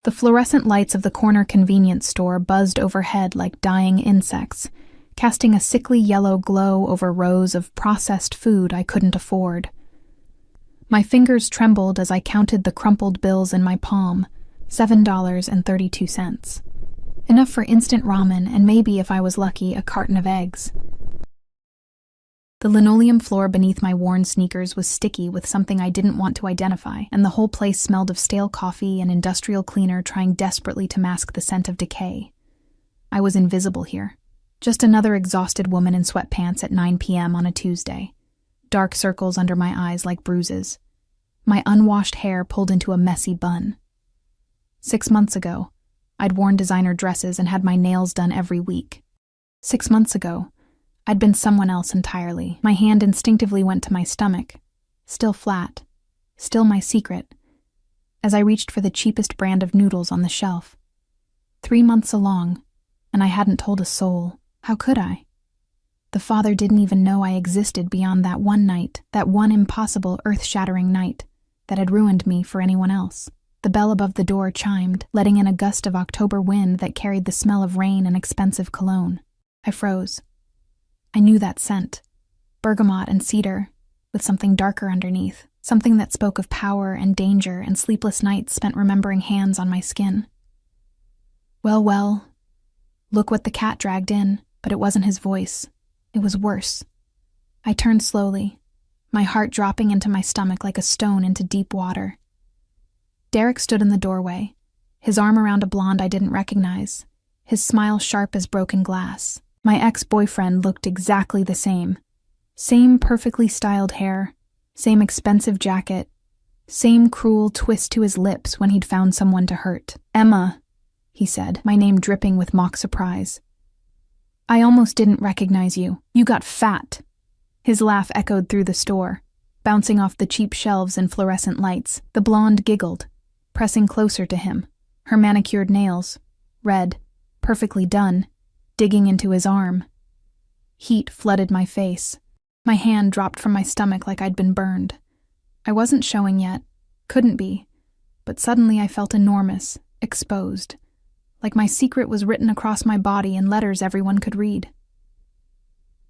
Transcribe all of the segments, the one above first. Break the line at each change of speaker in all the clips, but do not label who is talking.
The fluorescent lights of the corner convenience store buzzed overhead like dying insects, casting a sickly yellow glow over rows of processed food I couldn't afford. My fingers trembled as I counted the crumpled bills in my palm, $7.32. Enough for instant ramen and maybe, if I was lucky, a carton of eggs. The linoleum floor beneath my worn sneakers was sticky with something I didn't want to identify, and the whole place smelled of stale coffee and industrial cleaner trying desperately to mask the scent of decay. I was invisible here. Just another exhausted woman in sweatpants at 9 p.m. on a Tuesday. Dark circles under my eyes like bruises. My unwashed hair pulled into a messy bun. 6 months ago, I'd worn designer dresses and had my nails done every week. 6 months ago, I'd been someone else entirely. My hand instinctively went to my stomach. Still flat. Still my secret. As I reached for the cheapest brand of noodles on the shelf. 3 months along, and I hadn't told a soul. How could I? The father didn't even know I existed beyond that one night, that one impossible, earth-shattering night that had ruined me for anyone else. The bell above the door chimed, letting in a gust of October wind that carried the smell of rain and expensive cologne. I froze. I knew that scent. Bergamot and cedar, with something darker underneath, something that spoke of power and danger and sleepless nights spent remembering hands on my skin. Well, look what the cat dragged in, but it wasn't his voice. It was worse. I turned slowly, my heart dropping into my stomach like a stone into deep water. Derek stood in the doorway, his arm around a blonde I didn't recognize, his smile sharp as broken glass. My ex-boyfriend looked exactly the same. Same perfectly styled hair, same expensive jacket, same cruel twist to his lips when he'd found someone to hurt. "Emma," he said, my name dripping with mock surprise. "I almost didn't recognize you. You got fat." His laugh echoed through the store, bouncing off the cheap shelves and fluorescent lights. The blonde giggled, pressing closer to him, her manicured nails, red, perfectly done, digging into his arm. Heat flooded my face. My hand dropped from my stomach like I'd been burned. I wasn't showing yet, couldn't be, but suddenly I felt enormous, exposed, like my secret was written across my body in letters everyone could read.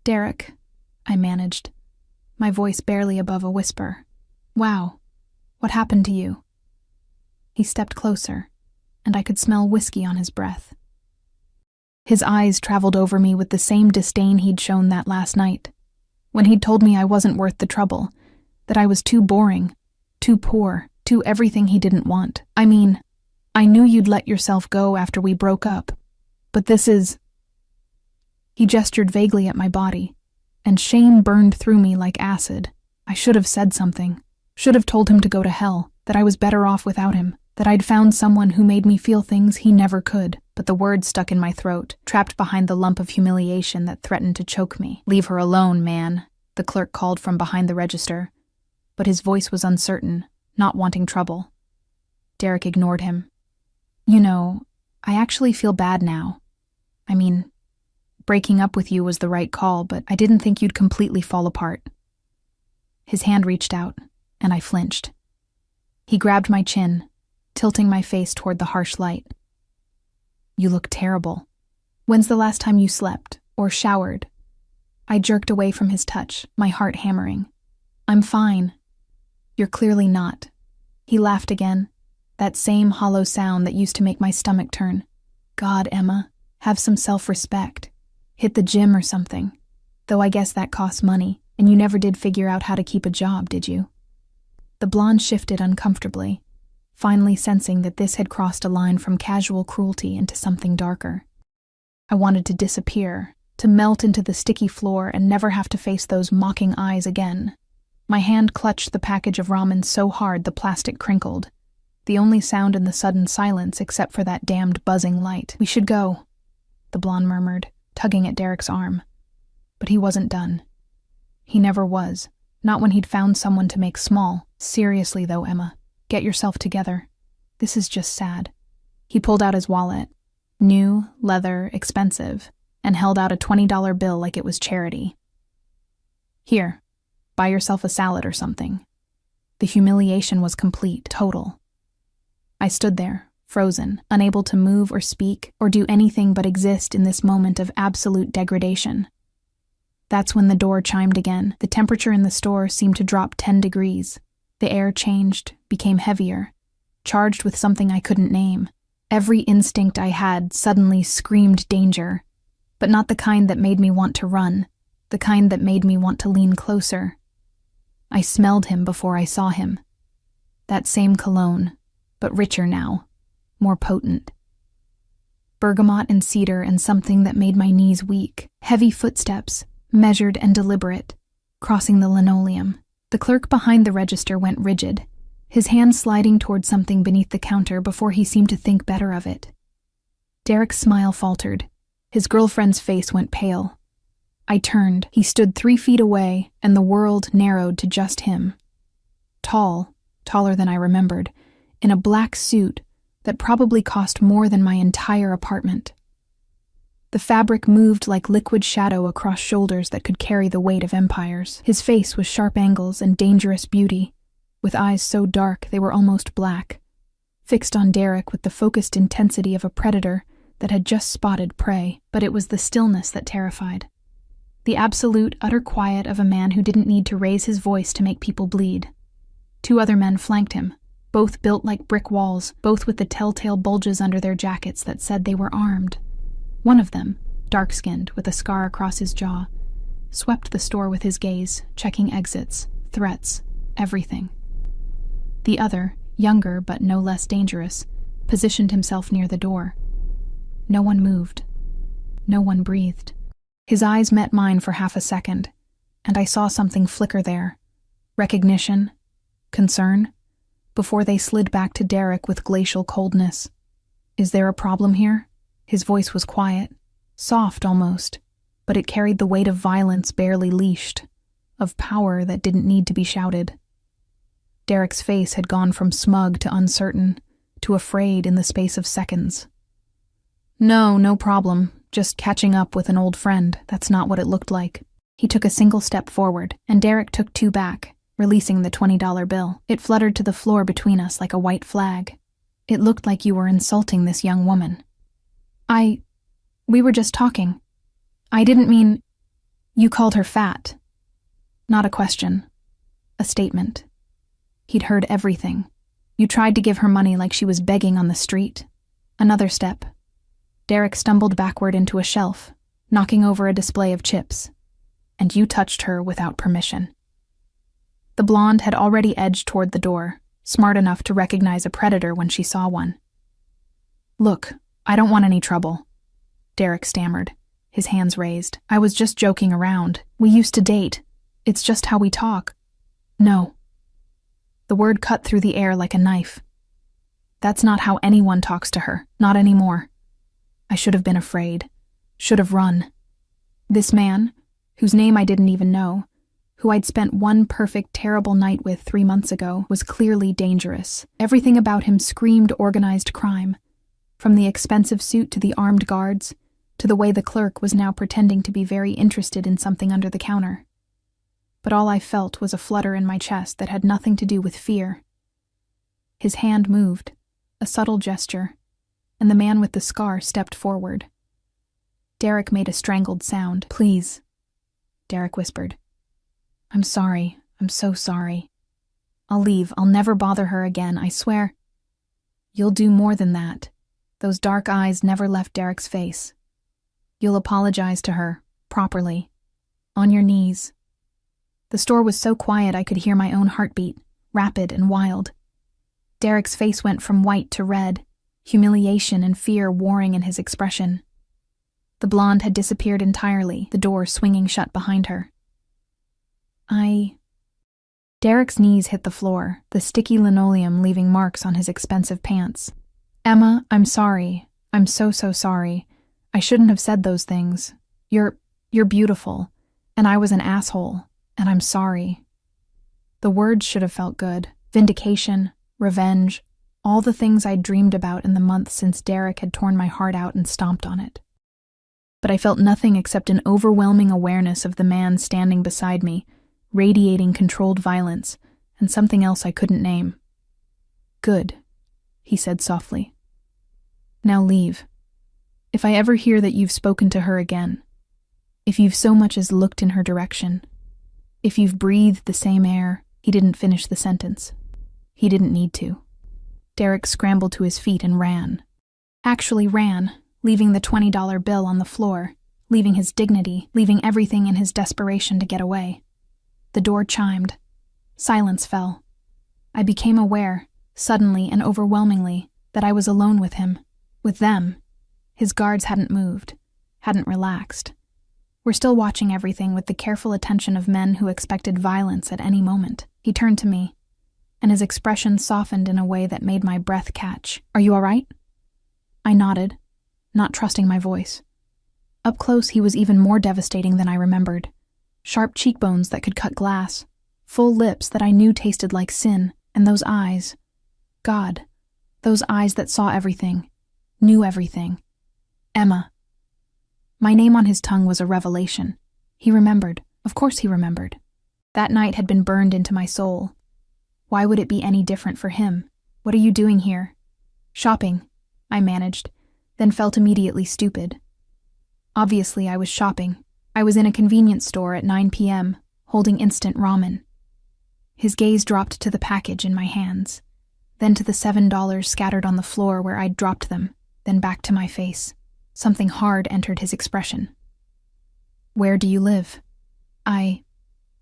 "Derek," I managed, my voice barely above a whisper. "Wow, what happened to you?" He stepped closer, and I could smell whiskey on his breath. His eyes traveled over me with the same disdain he'd shown that last night, when he'd told me I wasn't worth the trouble, that I was too boring, too poor, too everything he didn't want. "I mean, I knew you'd let yourself go after we broke up, but this is..." He gestured vaguely at my body, and shame burned through me like acid. I should have said something, should have told him to go to hell, that I was better off without him, that I'd found someone who made me feel things he never could, but the words stuck in my throat, trapped behind the lump of humiliation that threatened to choke me. "Leave her alone, man," the clerk called from behind the register, but his voice was uncertain, not wanting trouble. Derek ignored him. "You know, I actually feel bad now. I mean, breaking up with you was the right call, but I didn't think you'd completely fall apart." His hand reached out, and I flinched. He grabbed my chin, tilting my face toward the harsh light. "You look terrible. When's the last time you slept, or showered?" I jerked away from his touch, my heart hammering. "I'm fine." "You're clearly not." He laughed again, that same hollow sound that used to make my stomach turn. "God, Emma, have some self-respect. Hit the gym or something. Though I guess that costs money, and you never did figure out how to keep a job, did you?" The blonde shifted uncomfortably, finally sensing that this had crossed a line from casual cruelty into something darker. I wanted to disappear, to melt into the sticky floor and never have to face those mocking eyes again. My hand clutched the package of ramen so hard the plastic crinkled, the only sound in the sudden silence except for that damned buzzing light. "We should go," the blonde murmured, tugging at Derek's arm. But he wasn't done. He never was, not when he'd found someone to make small. "Seriously though, Emma, get yourself together. This is just sad." He pulled out his wallet, new, leather, expensive, and held out a $20 bill like it was charity. "Here, buy yourself a salad or something." The humiliation was complete, total. I stood there, frozen, unable to move or speak or do anything but exist in this moment of absolute degradation. That's when the door chimed again. The temperature in the store seemed to drop 10 degrees. The air changed, became heavier, charged with something I couldn't name. Every instinct I had suddenly screamed danger, but not the kind that made me want to run, the kind that made me want to lean closer. I smelled him before I saw him. That same cologne, but richer now, more potent. Bergamot and cedar and something that made my knees weak. Heavy footsteps, measured and deliberate, crossing the linoleum. The clerk behind the register went rigid, his hand sliding toward something beneath the counter before he seemed to think better of it. Derek's smile faltered. His girlfriend's face went pale. I turned. He stood 3 feet away, and the world narrowed to just him. Tall, taller than I remembered, in a black suit that probably cost more than my entire apartment. The fabric moved like liquid shadow across shoulders that could carry the weight of empires. His face was sharp angles and dangerous beauty, with eyes so dark they were almost black, fixed on Derek with the focused intensity of a predator that had just spotted prey. But it was the stillness that terrified. The absolute, utter quiet of a man who didn't need to raise his voice to make people bleed. 2 other men flanked him, both built like brick walls, both with the telltale bulges under their jackets that said they were armed. One of them, dark-skinned with a scar across his jaw, swept the store with his gaze, checking exits, threats, everything. The other, younger but no less dangerous, positioned himself near the door. No one moved. No one breathed. His eyes met mine for half a second, and I saw something flicker there. Recognition, concern, before they slid back to Derek with glacial coldness. "Is there a problem here?" His voice was quiet, soft almost, but it carried the weight of violence barely leashed, of power that didn't need to be shouted. Derek's face had gone from smug to uncertain, to afraid in the space of seconds. No problem. Just catching up with an old friend. That's not what it looked like." He took a single step forward, and Derek took 2 back, releasing the $20 bill. It fluttered to the floor between us like a white flag. "It looked like you were insulting this young woman." We were just talking. I didn't mean..." "You called her fat." Not a question. A statement. He'd heard everything. "You tried to give her money like she was begging on the street." Another step. Derek stumbled backward into a shelf, knocking over a display of chips. "And you touched her without permission." The blonde had already edged toward the door, smart enough to recognize a predator when she saw one. "Look, I don't want any trouble," Derek stammered, his hands raised. "I was just joking around. We used to date. It's just how we talk." "No." The word cut through the air like a knife. "That's not how anyone talks to her, not anymore." I should have been afraid, should have run. This man, whose name I didn't even know, who I'd spent one perfect, terrible night with 3 months ago, was clearly dangerous. Everything about him screamed organized crime, from the expensive suit to the armed guards, to the way the clerk was now pretending to be very interested in something under the counter. But all I felt was a flutter in my chest that had nothing to do with fear. His hand moved, a subtle gesture, and the man with the scar stepped forward. Derek made a strangled sound. "Please," Derek whispered. "I'm sorry. I'm so sorry. I'll leave. I'll never bother her again, I swear." "You'll do more than that." Those dark eyes never left Derek's face. "You'll apologize to her, properly. On your knees." The store was so quiet I could hear my own heartbeat, rapid and wild. Derek's face went from white to red, humiliation and fear warring in his expression. The blonde had disappeared entirely, the door swinging shut behind her. Derek's knees hit the floor, the sticky linoleum leaving marks on his expensive pants. "Emma, I'm sorry. I'm so sorry. I shouldn't have said those things. You're beautiful, and I was an asshole, and I'm sorry." The words should have felt good. Vindication, revenge, all the things I'd dreamed about in the months since Derek had torn my heart out and stomped on it. But I felt nothing except an overwhelming awareness of the man standing beside me, radiating controlled violence, and something else I couldn't name. "Good," he said softly. Now leave. If I ever hear that you've spoken to her again, if you've so much as looked in her direction, if you've breathed the same air," he didn't finish the sentence. He didn't need to. Derek scrambled to his feet and ran. Actually ran, leaving the $20 bill on the floor, leaving his dignity, leaving everything in his desperation to get away. The door chimed. Silence fell. I became aware, suddenly and overwhelmingly, that I was alone with him, with them. His guards hadn't moved, hadn't relaxed. We're still watching everything with the careful attention of men who expected violence at any moment. He turned to me, and his expression softened in a way that made my breath catch. "Are you all right?" I nodded, not trusting my voice. Up close, he was even more devastating than I remembered. Sharp cheekbones that could cut glass, full lips that I knew tasted like sin, and those eyes. God, those eyes that saw everything, knew everything. Emma. My name on his tongue was a revelation. He remembered. Of course he remembered. That night had been burned into my soul. Why would it be any different for him? "What are you doing here?" "Shopping," I managed, then felt immediately stupid. Obviously, I was shopping. I was in a convenience store at 9 p.m., holding instant ramen. His gaze dropped to the package in my hands, then to the $7 scattered on the floor where I'd dropped them, then back to my face. Something hard entered his expression. "Where do you live?"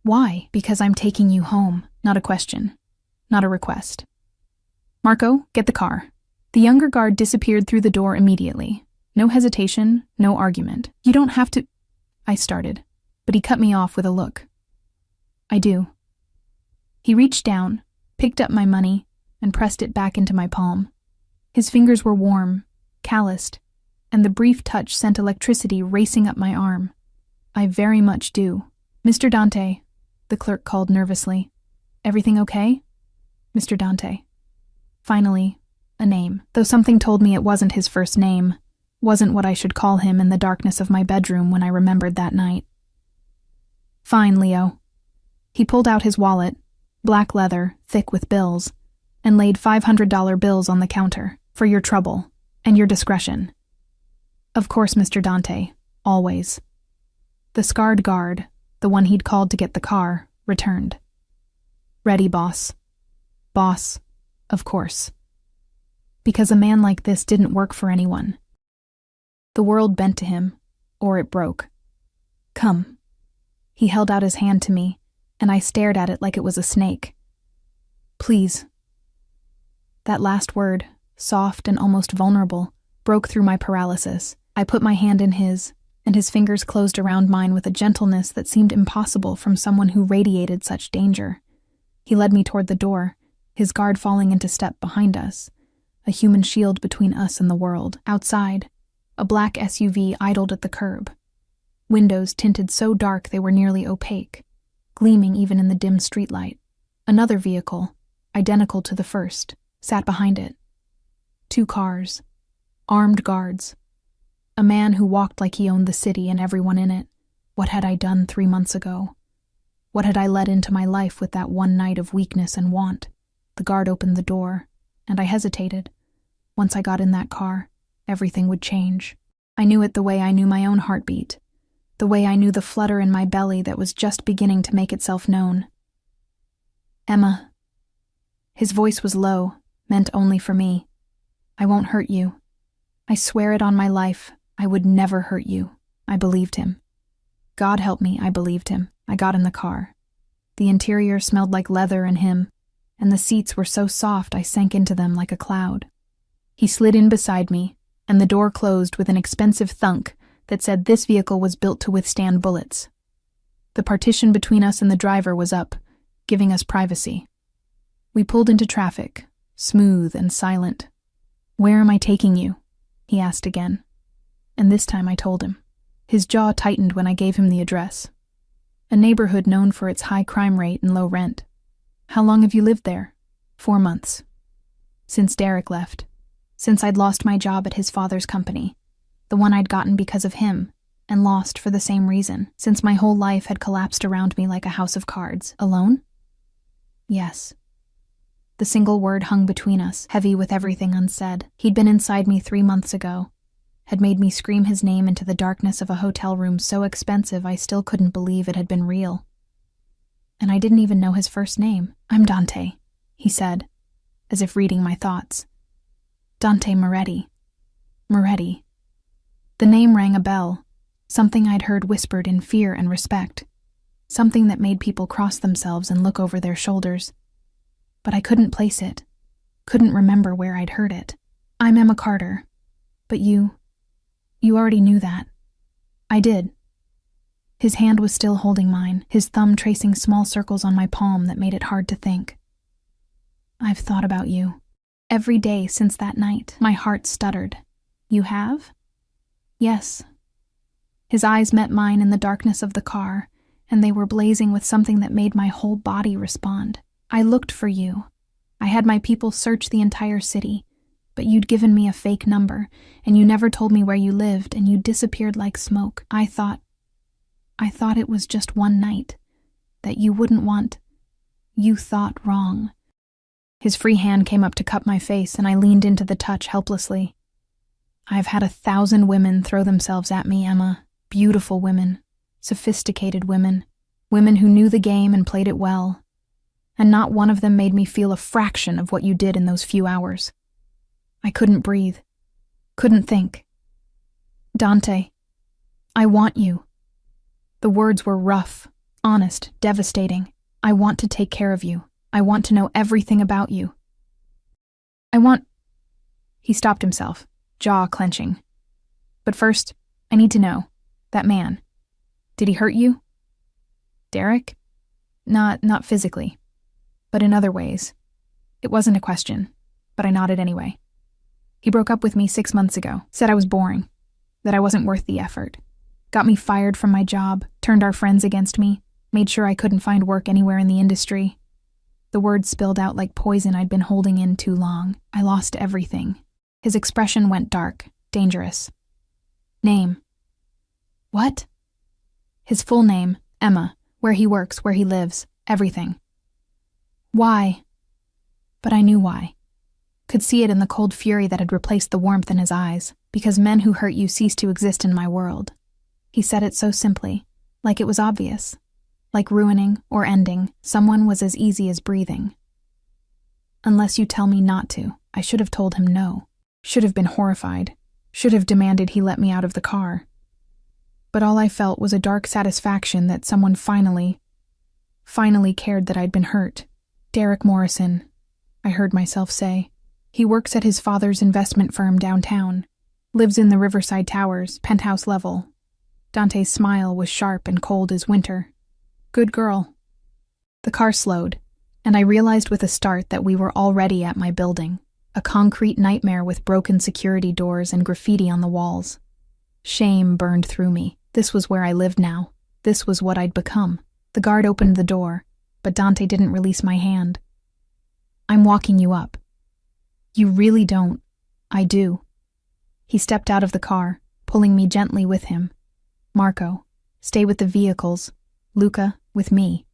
Why? "Because I'm taking you home." Not a question. Not a request. "Marco, get the car." The younger guard disappeared through the door immediately. No hesitation, no argument. "You don't have to—" I started, but he cut me off with a look. "I do." He reached down, picked up my money, and pressed it back into my palm. His fingers were warm, calloused, and the brief touch sent electricity racing up my arm. "I very much do." "Mr. Dante," the clerk called nervously. "Everything okay?" "Mr. Dante." Finally, a name, though something told me it wasn't his first name, wasn't what I should call him in the darkness of my bedroom when I remembered that night. "Fine, Leo." He pulled out his wallet, black leather, thick with bills, and laid $500 bills on the counter. "For your trouble, and your discretion." "Of course, Mr. Dante, always." The scarred guard, the one he'd called to get the car, returned. "Ready, boss." "Boss, of course." Because a man like this didn't work for anyone. The world bent to him, or it broke. "Come." He held out his hand to me, and I stared at it like it was a snake. "Please." That last word, soft and almost vulnerable, broke through my paralysis. I put my hand in his, and his fingers closed around mine with a gentleness that seemed impossible from someone who radiated such danger. He led me toward the door, his guard falling into step behind us, a human shield between us and the world. Outside, a black SUV idled at the curb. Windows tinted so dark they were nearly opaque, gleaming even in the dim streetlight. Another vehicle, identical to the first, sat behind it. 2 cars. Armed guards. A man who walked like he owned the city and everyone in it. What had I done 3 months ago? What had I let into my life with that one night of weakness and want? The guard opened the door, and I hesitated. Once I got in that car, everything would change. I knew it the way I knew my own heartbeat, the way I knew the flutter in my belly that was just beginning to make itself known. "Emma." His voice was low, meant only for me. "I won't hurt you. I swear it on my life, I would never hurt you." I believed him. God help me, I believed him. I got in the car. The interior smelled like leather and him, and the seats were so soft I sank into them like a cloud. He slid in beside me, and the door closed with an expensive thunk that said this vehicle was built to withstand bullets. The partition between us and the driver was up, giving us privacy. We pulled into traffic, smooth and silent. "Where am I taking you?" he asked again. And this time I told him. His jaw tightened when I gave him the address. A neighborhood known for its high crime rate and low rent. "How long have you lived there?" 4 months. Since Derek left. Since I'd lost my job at his father's company. The one I'd gotten because of him, and lost for the same reason. Since my whole life had collapsed around me like a house of cards. Alone? Yes. The single word hung between us, heavy with everything unsaid. He'd been inside me 3 months ago, had made me scream his name into the darkness of a hotel room so expensive I still couldn't believe it had been real. And I didn't even know his first name. "I'm Dante," he said, as if reading my thoughts. "Dante Moretti. Moretti." The name rang a bell, something I'd heard whispered in fear and respect, something that made people cross themselves and look over their shoulders. But I couldn't place it, couldn't remember where I'd heard it. "I'm Emma Carter. But you already knew that." "I did." His hand was still holding mine, his thumb tracing small circles on my palm that made it hard to think. "I've thought about you. Every day since that night." My heart stuttered. "You have?" "Yes." His eyes met mine in the darkness of the car, and they were blazing with something that made my whole body respond. "I looked for you. I had my people search the entire city, but you'd given me a fake number, and you never told me where you lived, and you disappeared like smoke. I thought it was just one night, that you wouldn't want. You thought wrong." His free hand came up to cup my face, and I leaned into the touch helplessly. "I've had 1,000 women throw themselves at me, Emma. Beautiful women, sophisticated women, women who knew the game and played it well. And not one of them made me feel a fraction of what you did in those few hours." I couldn't breathe, couldn't think. "Dante, I want you." The words were rough, honest, devastating. "I want to take care of you. I want to know everything about you. He stopped himself, jaw clenching. "But first, I need to know, that man, did he hurt you?" "Derek? Not physically, but in other ways." It wasn't a question, but I nodded anyway. "He broke up with me 6 months ago, said I was boring, that I wasn't worth the effort. Got me fired from my job, turned our friends against me, made sure I couldn't find work anywhere in the industry." The words spilled out like poison I'd been holding in too long. I lost everything. His expression went dark, dangerous. "Name." "What?" "His full name, Emma, where he works, where he lives, everything." "Why?" But I knew why. Could see it in the cold fury that had replaced the warmth in his eyes. "Because men who hurt you cease to exist in my world." He said it so simply, like it was obvious. Like ruining or ending someone was as easy as breathing. Unless you tell me not to, I should have told him no. Should have been horrified. Should have demanded he let me out of the car. But all I felt was a dark satisfaction that someone finally cared that I'd been hurt. "Derek Morrison," I heard myself say. "He works at his father's investment firm downtown. Lives in the Riverside Towers, penthouse level." Dante's smile was sharp and cold as winter. "Good girl." The car slowed, and I realized with a start that we were already at my building, a concrete nightmare with broken security doors and graffiti on the walls. Shame burned through me. This was where I lived now. This was what I'd become. The guard opened the door, but Dante didn't release my hand. "I'm walking you up." "You really don't." "I do." He stepped out of the car, pulling me gently with him. "Marco, stay with the vehicles. Luca, with me."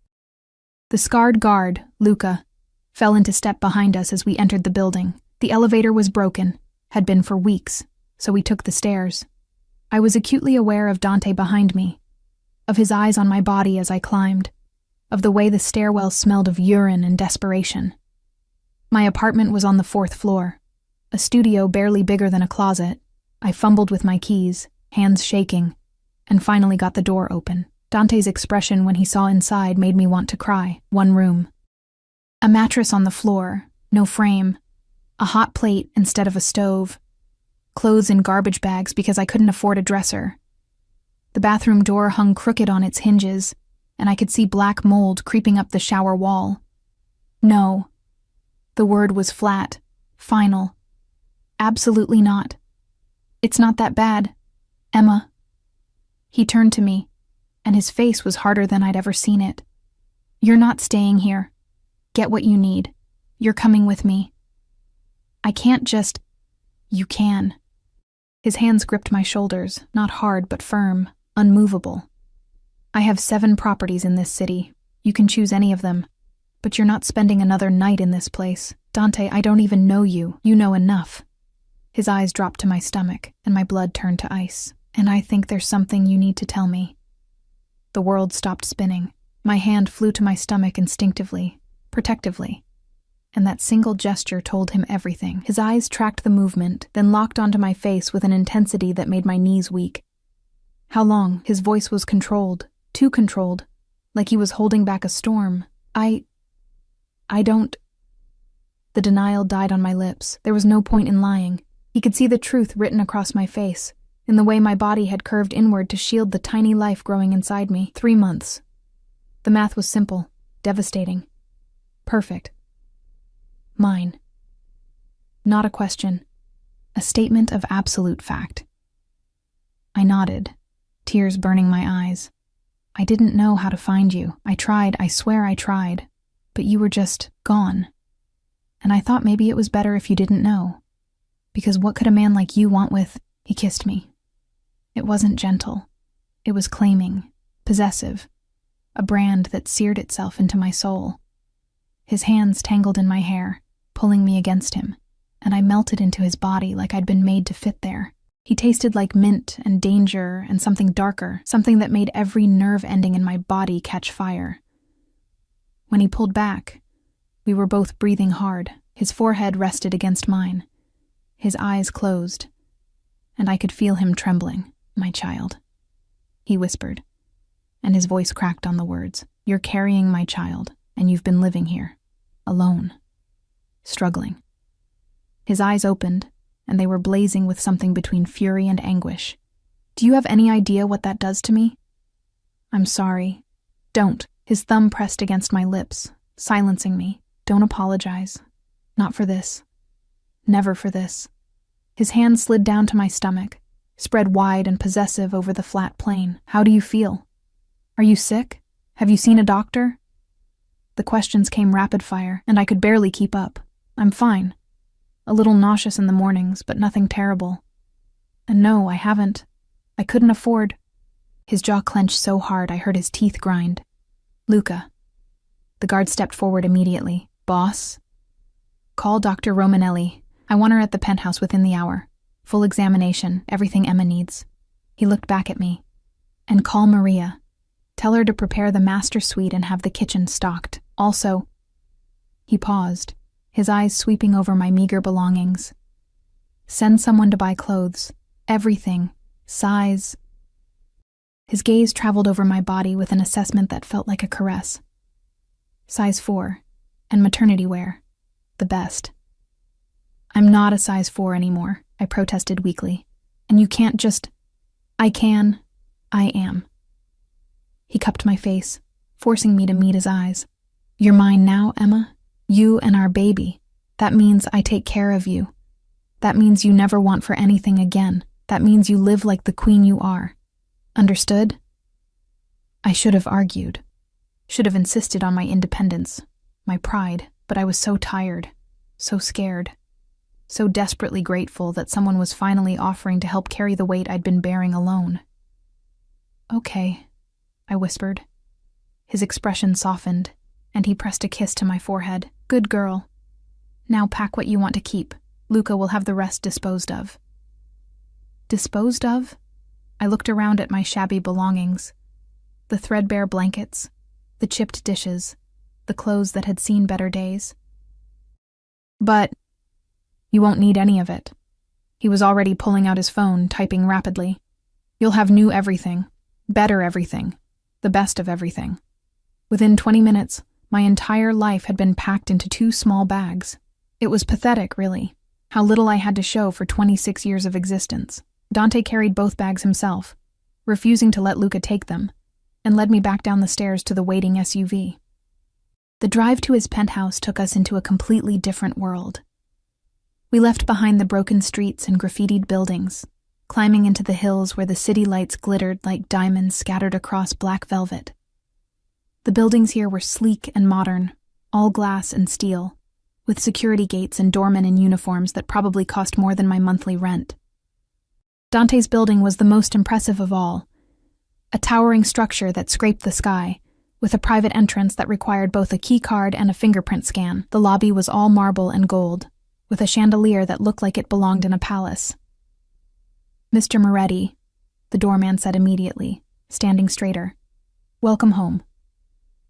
The scarred guard, Luca, fell into step behind us as we entered the building. The elevator was broken, had been for weeks, so we took the stairs. I was acutely aware of Dante behind me, of his eyes on my body as I climbed, of the way the stairwell smelled of urine and desperation. My apartment was on the 4th floor, a studio barely bigger than a closet. I fumbled with my keys, hands shaking, and finally got the door open. Dante's expression when he saw inside made me want to cry. 1 room. A mattress on the floor, no frame, a hot plate instead of a stove, clothes in garbage bags because I couldn't afford a dresser. The bathroom door hung crooked on its hinges, and I could see black mold creeping up the shower wall. No. The word was flat, final. Absolutely not. "It's not that bad, Emma." He turned to me, and his face was harder than I'd ever seen it. "You're not staying here. Get what you need. You're coming with me." "I can't just—" "You can." His hands gripped my shoulders, not hard but firm, unmovable. "I have 7 properties in this city. You can choose any of them. But you're not spending another night in this place. Dante, I don't even know you. You know enough. His eyes dropped to my stomach, and my blood turned to ice. And I think there's something you need to tell me. The world stopped spinning. My hand flew to my stomach instinctively, protectively. And that single gesture told him everything. His eyes tracked the movement, then locked onto my face with an intensity that made my knees weak. How long? His voice was controlled, too controlled, like he was holding back a storm. I don't... The denial died on my lips. There was no point in lying. He could see the truth written across my face, in the way my body had curved inward to shield the tiny life growing inside me. 3 months. The math was simple, devastating, perfect. Mine. Not a question. A statement of absolute fact. I nodded, tears burning my eyes. I didn't know how to find you. I tried, I swear I tried. But you were just gone. And I thought maybe it was better if you didn't know. Because what could a man like you want with... He kissed me. It wasn't gentle. It was claiming, possessive, a brand that seared itself into my soul. His hands tangled in my hair, pulling me against him, and I melted into his body like I'd been made to fit there. He tasted like mint and danger and something darker, something that made every nerve ending in my body catch fire. When he pulled back, we were both breathing hard. His forehead rested against mine. His eyes closed, and I could feel him trembling. My child, he whispered, and his voice cracked on the words. You're carrying my child, and you've been living here, alone, struggling. His eyes opened, and they were blazing with something between fury and anguish. Do you have any idea what that does to me? I'm sorry. Don't. His thumb pressed against my lips, silencing me. Don't apologize. Not for this. Never for this. His hand slid down to my stomach, spread wide and possessive over the flat plane. How do you feel? Are you sick? Have you seen a doctor? The questions came rapid fire, and I could barely keep up. I'm fine. A little nauseous in the mornings, but nothing terrible. And no, I haven't. I couldn't afford. His jaw clenched so hard I heard his teeth grind. Luca. The guard stepped forward immediately. Boss? Call Dr. Romanelli. I want her at the penthouse within the hour. Full examination, everything Emma needs. He looked back at me. And call Maria. Tell her to prepare the master suite and have the kitchen stocked. Also... He paused, his eyes sweeping over my meager belongings. Send someone to buy clothes. Everything. Size. His gaze traveled over my body with an assessment that felt like a caress. Size 4. And maternity wear. The best. I'm not a size 4 anymore, I protested weakly. And you can't just... I can. I am. He cupped my face, forcing me to meet his eyes. You're mine now, Emma. You and our baby. That means I take care of you. That means you never want for anything again. That means you live like the queen you are. Understood? I should have argued. Should have insisted on my independence, my pride, but I was so tired, so scared. So desperately grateful that someone was finally offering to help carry the weight I'd been bearing alone. Okay, I whispered. His expression softened, and he pressed a kiss to my forehead. Good girl. Now pack what you want to keep. Luca will have the rest disposed of. Disposed of? I looked around at my shabby belongings. The threadbare blankets, the chipped dishes, the clothes that had seen better days. But... You won't need any of it. He was already pulling out his phone, typing rapidly. You'll have new everything, better everything, the best of everything. Within 20 minutes, my entire life had been packed into 2 small bags. It was pathetic, really, how little I had to show for 26 years of existence. Dante carried both bags himself, refusing to let Luca take them, and led me back down the stairs to the waiting SUV. The drive to his penthouse took us into a completely different world. We left behind the broken streets and graffitied buildings, climbing into the hills where the city lights glittered like diamonds scattered across black velvet. The buildings here were sleek and modern, all glass and steel, with security gates and doormen in uniforms that probably cost more than my monthly rent. Dante's building was the most impressive of all, a towering structure that scraped the sky, with a private entrance that required both a key card and a fingerprint scan. The lobby was all marble and gold, with a chandelier that looked like it belonged in a palace. "Mr. Moretti," the doorman said immediately, standing straighter. "Welcome home."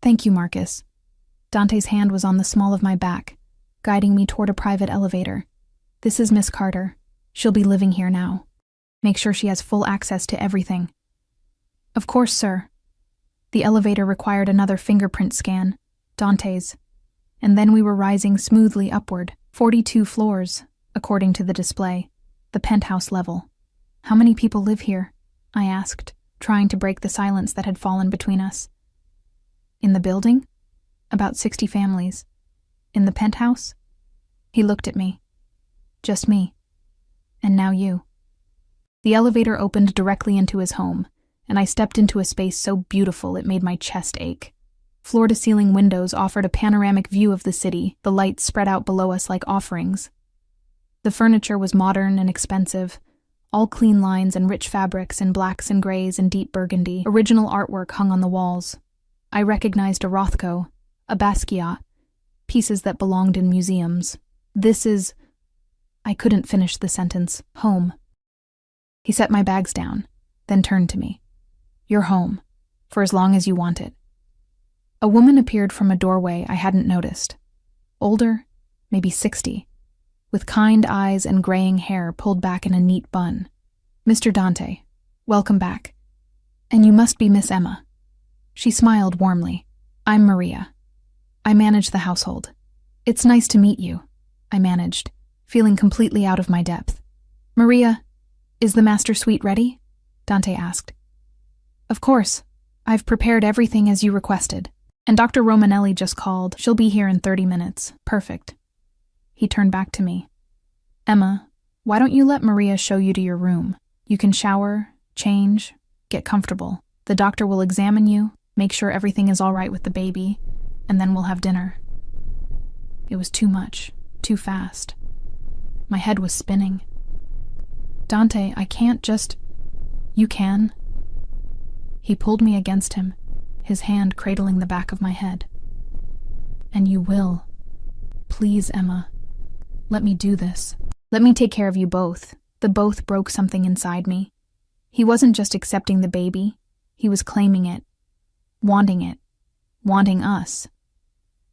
"Thank you, Marcus." Dante's hand was on the small of my back, guiding me toward a private elevator. "This is Miss Carter. She'll be living here now. Make sure she has full access to everything." "Of course, sir." The elevator required another fingerprint scan, Dante's, and then we were rising smoothly upward, 42 floors, according to the display, the penthouse level. "How many people live here?" I asked, trying to break the silence that had fallen between us. "In the building? About 60 families. In the penthouse?" He looked at me. "Just me. And now you." The elevator opened directly into his home, and I stepped into a space so beautiful it made my chest ache. Floor-to-ceiling windows offered a panoramic view of the city, the lights spread out below us like offerings. The furniture was modern and expensive, all clean lines and rich fabrics in blacks and grays and deep burgundy. Original artwork hung on the walls. I recognized a Rothko, a Basquiat, pieces that belonged in museums. "This is—" I couldn't finish the sentence. "Home." He set my bags down, then turned to me. "You're home, for as long as you want it." A woman appeared from a doorway I hadn't noticed. Older, maybe 60, with kind eyes and graying hair pulled back in a neat bun. "Mr. Dante, welcome back. And you must be Miss Emma." She smiled warmly. "I'm Maria. I manage the household." "It's nice to meet you," I managed, feeling completely out of my depth. "Maria, is the master suite ready?" Dante asked. "Of course. I've prepared everything as you requested. And Dr. Romanelli just called. She'll be here in 30 minutes. Perfect." He turned back to me. "Emma, why don't you let Maria show you to your room? You can shower, change, get comfortable. The doctor will examine you, make sure everything is all right with the baby, and then we'll have dinner." It was too much, too fast. My head was spinning. "Dante, I can't just—" "You can." He pulled me against him, his hand cradling the back of my head. "And you will. Please, Emma. Let me do this. Let me take care of you both." The both broke something inside me. He wasn't just accepting the baby, he was claiming it, wanting us.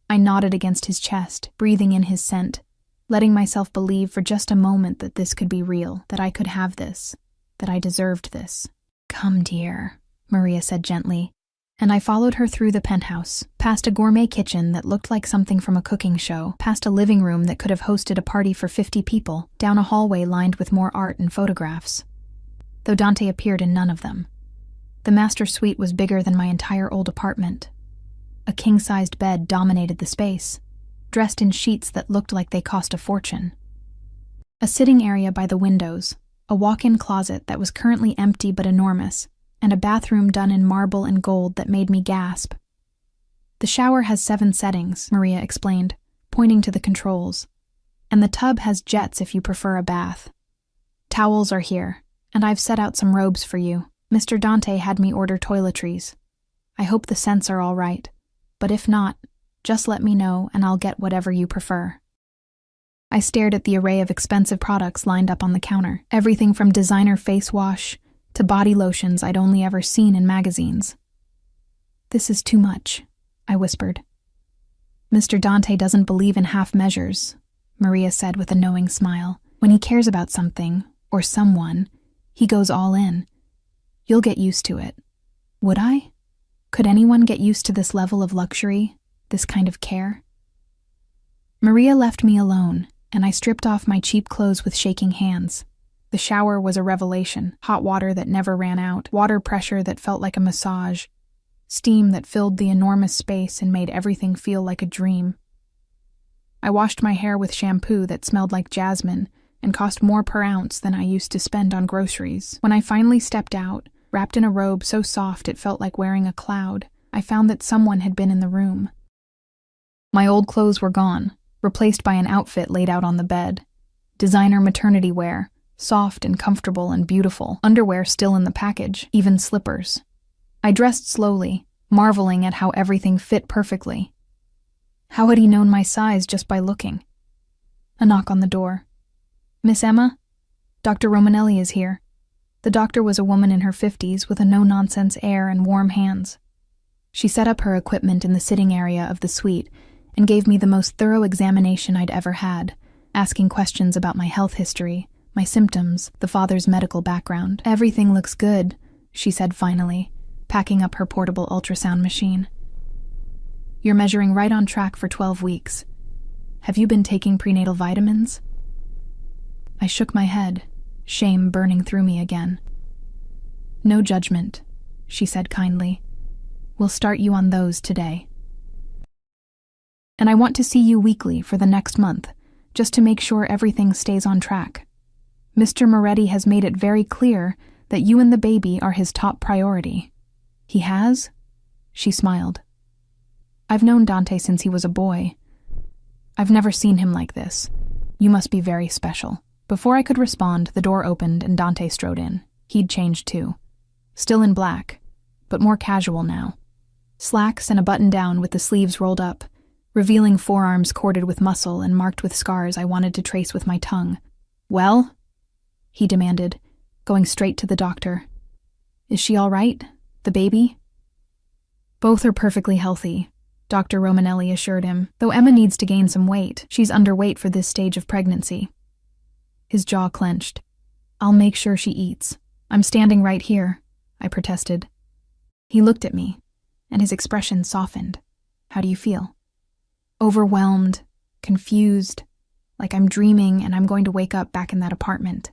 I nodded against his chest, breathing in his scent, letting myself believe for just a moment that this could be real, that I could have this, that I deserved this. "Come, dear," Maria said gently, and I followed her through the penthouse, past a gourmet kitchen that looked like something from a cooking show, past a living room that could have hosted a party for 50 people, down a hallway lined with more art and photographs. Though Dante appeared in none of them. The master suite was bigger than my entire old apartment. A king-sized bed dominated the space, dressed in sheets that looked like they cost a fortune. A sitting area by the windows, a walk-in closet that was currently empty but enormous, and a bathroom done in marble and gold that made me gasp. "The shower has 7 settings," Maria explained, pointing to the controls, "and the tub has jets if you prefer a bath. Towels are here, and I've set out some robes for you. Mr. Dante had me order toiletries. I hope the scents are all right, but if not, just let me know and I'll get whatever you prefer." I stared at the array of expensive products lined up on the counter, everything from designer face wash to body lotions I'd only ever seen in magazines. "This is too much," I whispered. "Mr. Dante doesn't believe in half measures," Maria said with a knowing smile. "When he cares about something, or someone, he goes all in. You'll get used to it." Would I? Could anyone get used to this level of luxury, this kind of care? Maria left me alone, and I stripped off my cheap clothes with shaking hands. The shower was a revelation, hot water that never ran out, water pressure that felt like a massage, steam that filled the enormous space and made everything feel like a dream. I washed my hair with shampoo that smelled like jasmine and cost more per ounce than I used to spend on groceries. When I finally stepped out, wrapped in a robe so soft it felt like wearing a cloud, I found that someone had been in the room. My old clothes were gone, replaced by an outfit laid out on the bed. Designer maternity wear, soft and comfortable and beautiful, underwear still in the package, even slippers. I dressed slowly, marveling at how everything fit perfectly. How had he known my size just by looking? A knock on the door. "Miss Emma? Dr. Romanelli is here." The doctor was a woman in her 50s with a no-nonsense air and warm hands. She set up her equipment in the sitting area of the suite and gave me the most thorough examination I'd ever had, asking questions about my health history, my symptoms, the father's medical background. "Everything looks good," she said finally, packing up her portable ultrasound machine. "You're measuring right on track for 12 weeks. Have you been taking prenatal vitamins?" I shook my head, shame burning through me again. "No judgment," she said kindly. "We'll start you on those today. And I want to see you weekly for the next month, just to make sure everything stays on track. Mr. Moretti has made it very clear that you and the baby are his top priority." "He has?" She smiled. "I've known Dante since he was a boy. I've never seen him like this. You must be very special." Before I could respond, the door opened and Dante strode in. He'd changed too. Still in black, but more casual now. Slacks and a button-down with the sleeves rolled up, revealing forearms corded with muscle and marked with scars I wanted to trace with my tongue. "Well?" he demanded, going straight to the doctor. "Is she all right? The baby?" "Both are perfectly healthy," Dr. Romanelli assured him, "though Emma needs to gain some weight. She's underweight for this stage of pregnancy." His jaw clenched. "I'll make sure she eats. I'm standing right here," I protested. He looked at me, and his expression softened. "How do you feel?" "Overwhelmed, confused, like I'm dreaming and I'm going to wake up back in that apartment."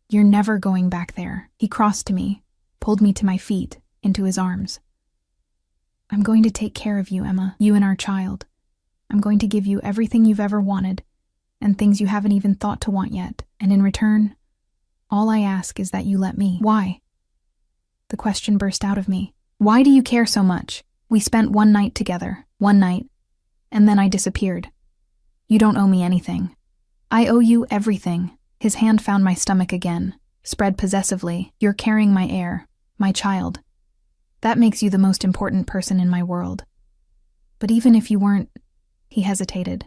"You're never going back there." He crossed to me, pulled me to my feet, into his arms. "I'm going to take care of you, Emma, you and our child. I'm going to give you everything you've ever wanted, and things you haven't even thought to want yet. And in return, all I ask is that you let me." "Why?" The question burst out of me. "Why do you care so much? We spent one night together, one night, and then I disappeared. You don't owe me anything. I owe you everything." His hand found my stomach again, spread possessively. "You're carrying my heir, my child. That makes you the most important person in my world. But even if you weren't..." He hesitated,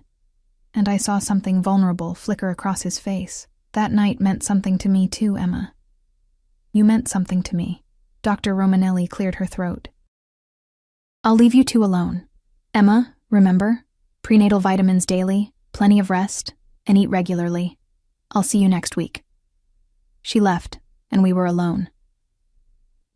and I saw something vulnerable flicker across his face. "That night meant something to me too, Emma. You meant something to me." Dr. Romanelli cleared her throat. "I'll leave you two alone. Emma, remember, prenatal vitamins daily, plenty of rest, and eat regularly. I'll see you next week." She left, and we were alone.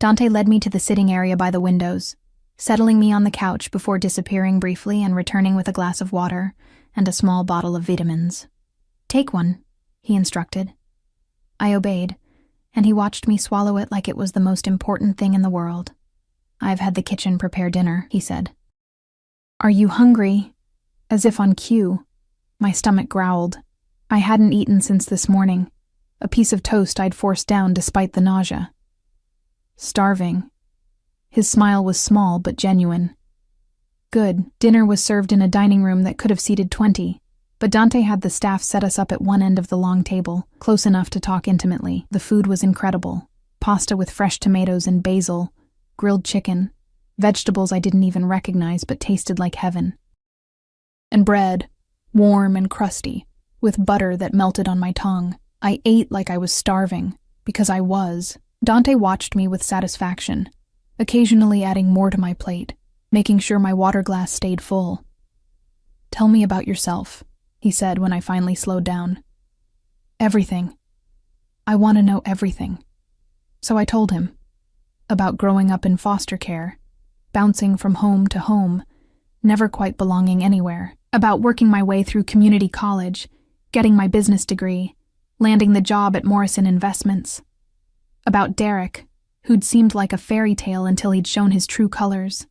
Dante led me to the sitting area by the windows, settling me on the couch before disappearing briefly and returning with a glass of water and a small bottle of vitamins. "Take one," he instructed. I obeyed, and he watched me swallow it like it was the most important thing in the world. "I've had the kitchen prepare dinner," he said. "Are you hungry?" As if on cue, my stomach growled. I hadn't eaten since this morning, a piece of toast I'd forced down despite the nausea. "Starving." His smile was small but genuine. "Good." Dinner was served in a dining room that could have seated 20, but Dante had the staff set us up at one end of the long table, close enough to talk intimately. The food was incredible. Pasta with fresh tomatoes and basil, grilled chicken, vegetables I didn't even recognize but tasted like heaven. And bread, warm and crusty, with butter that melted on my tongue. I ate like I was starving, because I was. Dante watched me with satisfaction, occasionally adding more to my plate, making sure my water glass stayed full. "Tell me about yourself," he said when I finally slowed down. "Everything. I want to know everything." So I told him. About growing up in foster care, bouncing from home to home, never quite belonging anywhere. About working my way through community college, getting my business degree, landing the job at Morrison Investments. About Derek, who'd seemed like a fairy tale until he'd shown his true colors.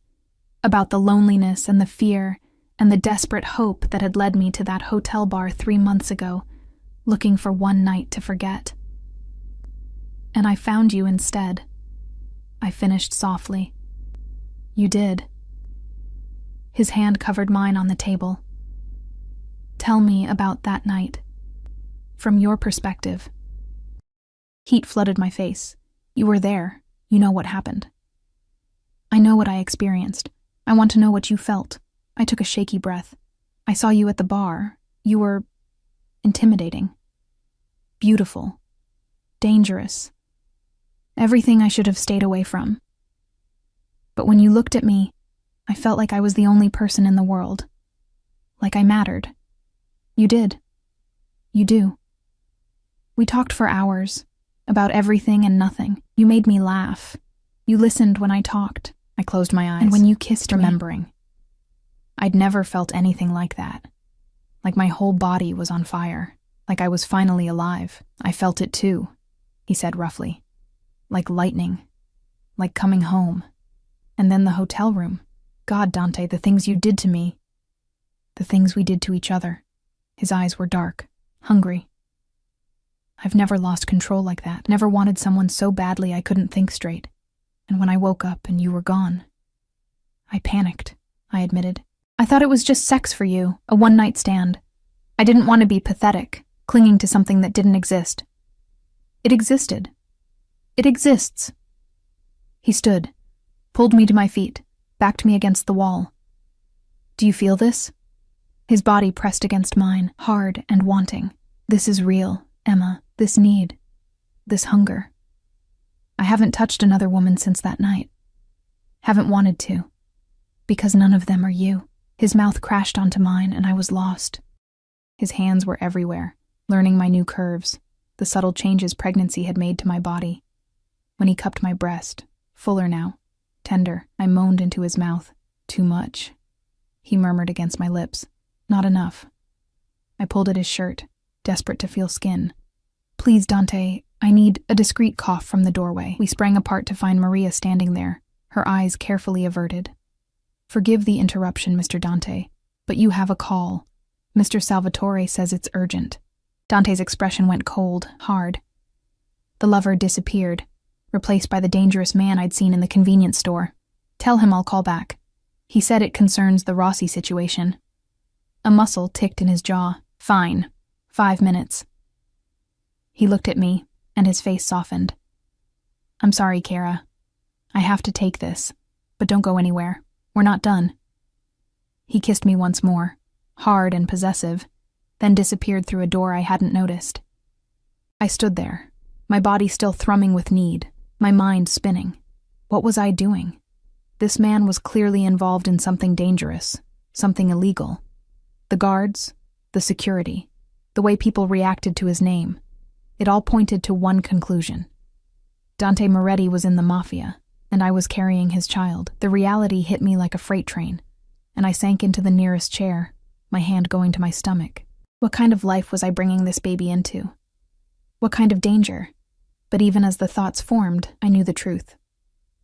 About the loneliness and the fear and the desperate hope that had led me to that hotel bar 3 months ago, looking for one night to forget. "And I found you instead," I finished softly. "You did." His hand covered mine on the table. "Tell me about that night. From your perspective." Heat flooded my face. "You were there. You know what happened." I know what I experienced. I want to know what you felt. I took a shaky breath. I saw you at the bar. You were intimidating. Beautiful. Dangerous. Everything I should have stayed away from. But when you looked at me, I felt like I was the only person in the world. Like I mattered. You did. You do. We talked for hours, about everything and nothing. You made me laugh. You listened when I talked. I closed my eyes. And when you kissed remembering. I'd never felt anything like that. Like my whole body was on fire. Like I was finally alive. I felt it too, he said roughly. Like lightning. Like coming home. And then the hotel room. God, Dante, the things you did to me. The things we did to each other. His eyes were dark, hungry. I've never lost control like that. Never wanted someone so badly I couldn't think straight. And when I woke up and you were gone, I panicked, I admitted. I thought it was just sex for you, a one-night stand. I didn't want to be pathetic, clinging to something that didn't exist. It existed. It exists. He stood, pulled me to my feet, backed me against the wall. Do you feel this? His body pressed against mine, hard and wanting. This is real, Emma. This need. This hunger. I haven't touched another woman since that night. Haven't wanted to. Because none of them are you. His mouth crashed onto mine and I was lost. His hands were everywhere, learning my new curves, the subtle changes pregnancy had made to my body. When he cupped my breast, fuller now, tender, I moaned into his mouth. Too much. He murmured against my lips. Not enough. I pulled at his shirt, desperate to feel skin. Please, Dante, I need a discreet cough from the doorway. We sprang apart to find Maria standing there, her eyes carefully averted. Forgive the interruption, Mr. Dante, but you have a call. Mr. Salvatore says it's urgent. Dante's expression went cold, hard. The lover disappeared, replaced by the dangerous man I'd seen in the convenience store. Tell him I'll call back. He said it concerns the Rossi situation. A muscle ticked in his jaw. Fine. 5 minutes. He looked at me, and his face softened. I'm sorry, Kara. I have to take this, but don't go anywhere. We're not done. He kissed me once more, hard and possessive, then disappeared through a door I hadn't noticed. I stood there, my body still thrumming with need, my mind spinning. What was I doing? This man was clearly involved in something dangerous, something illegal. The guards, the security, the way people reacted to his name. It all pointed to one conclusion. Dante Moretti was in the Mafia, and I was carrying his child. The reality hit me like a freight train, and I sank into the nearest chair, my hand going to my stomach. What kind of life was I bringing this baby into? What kind of danger? But even as the thoughts formed, I knew the truth.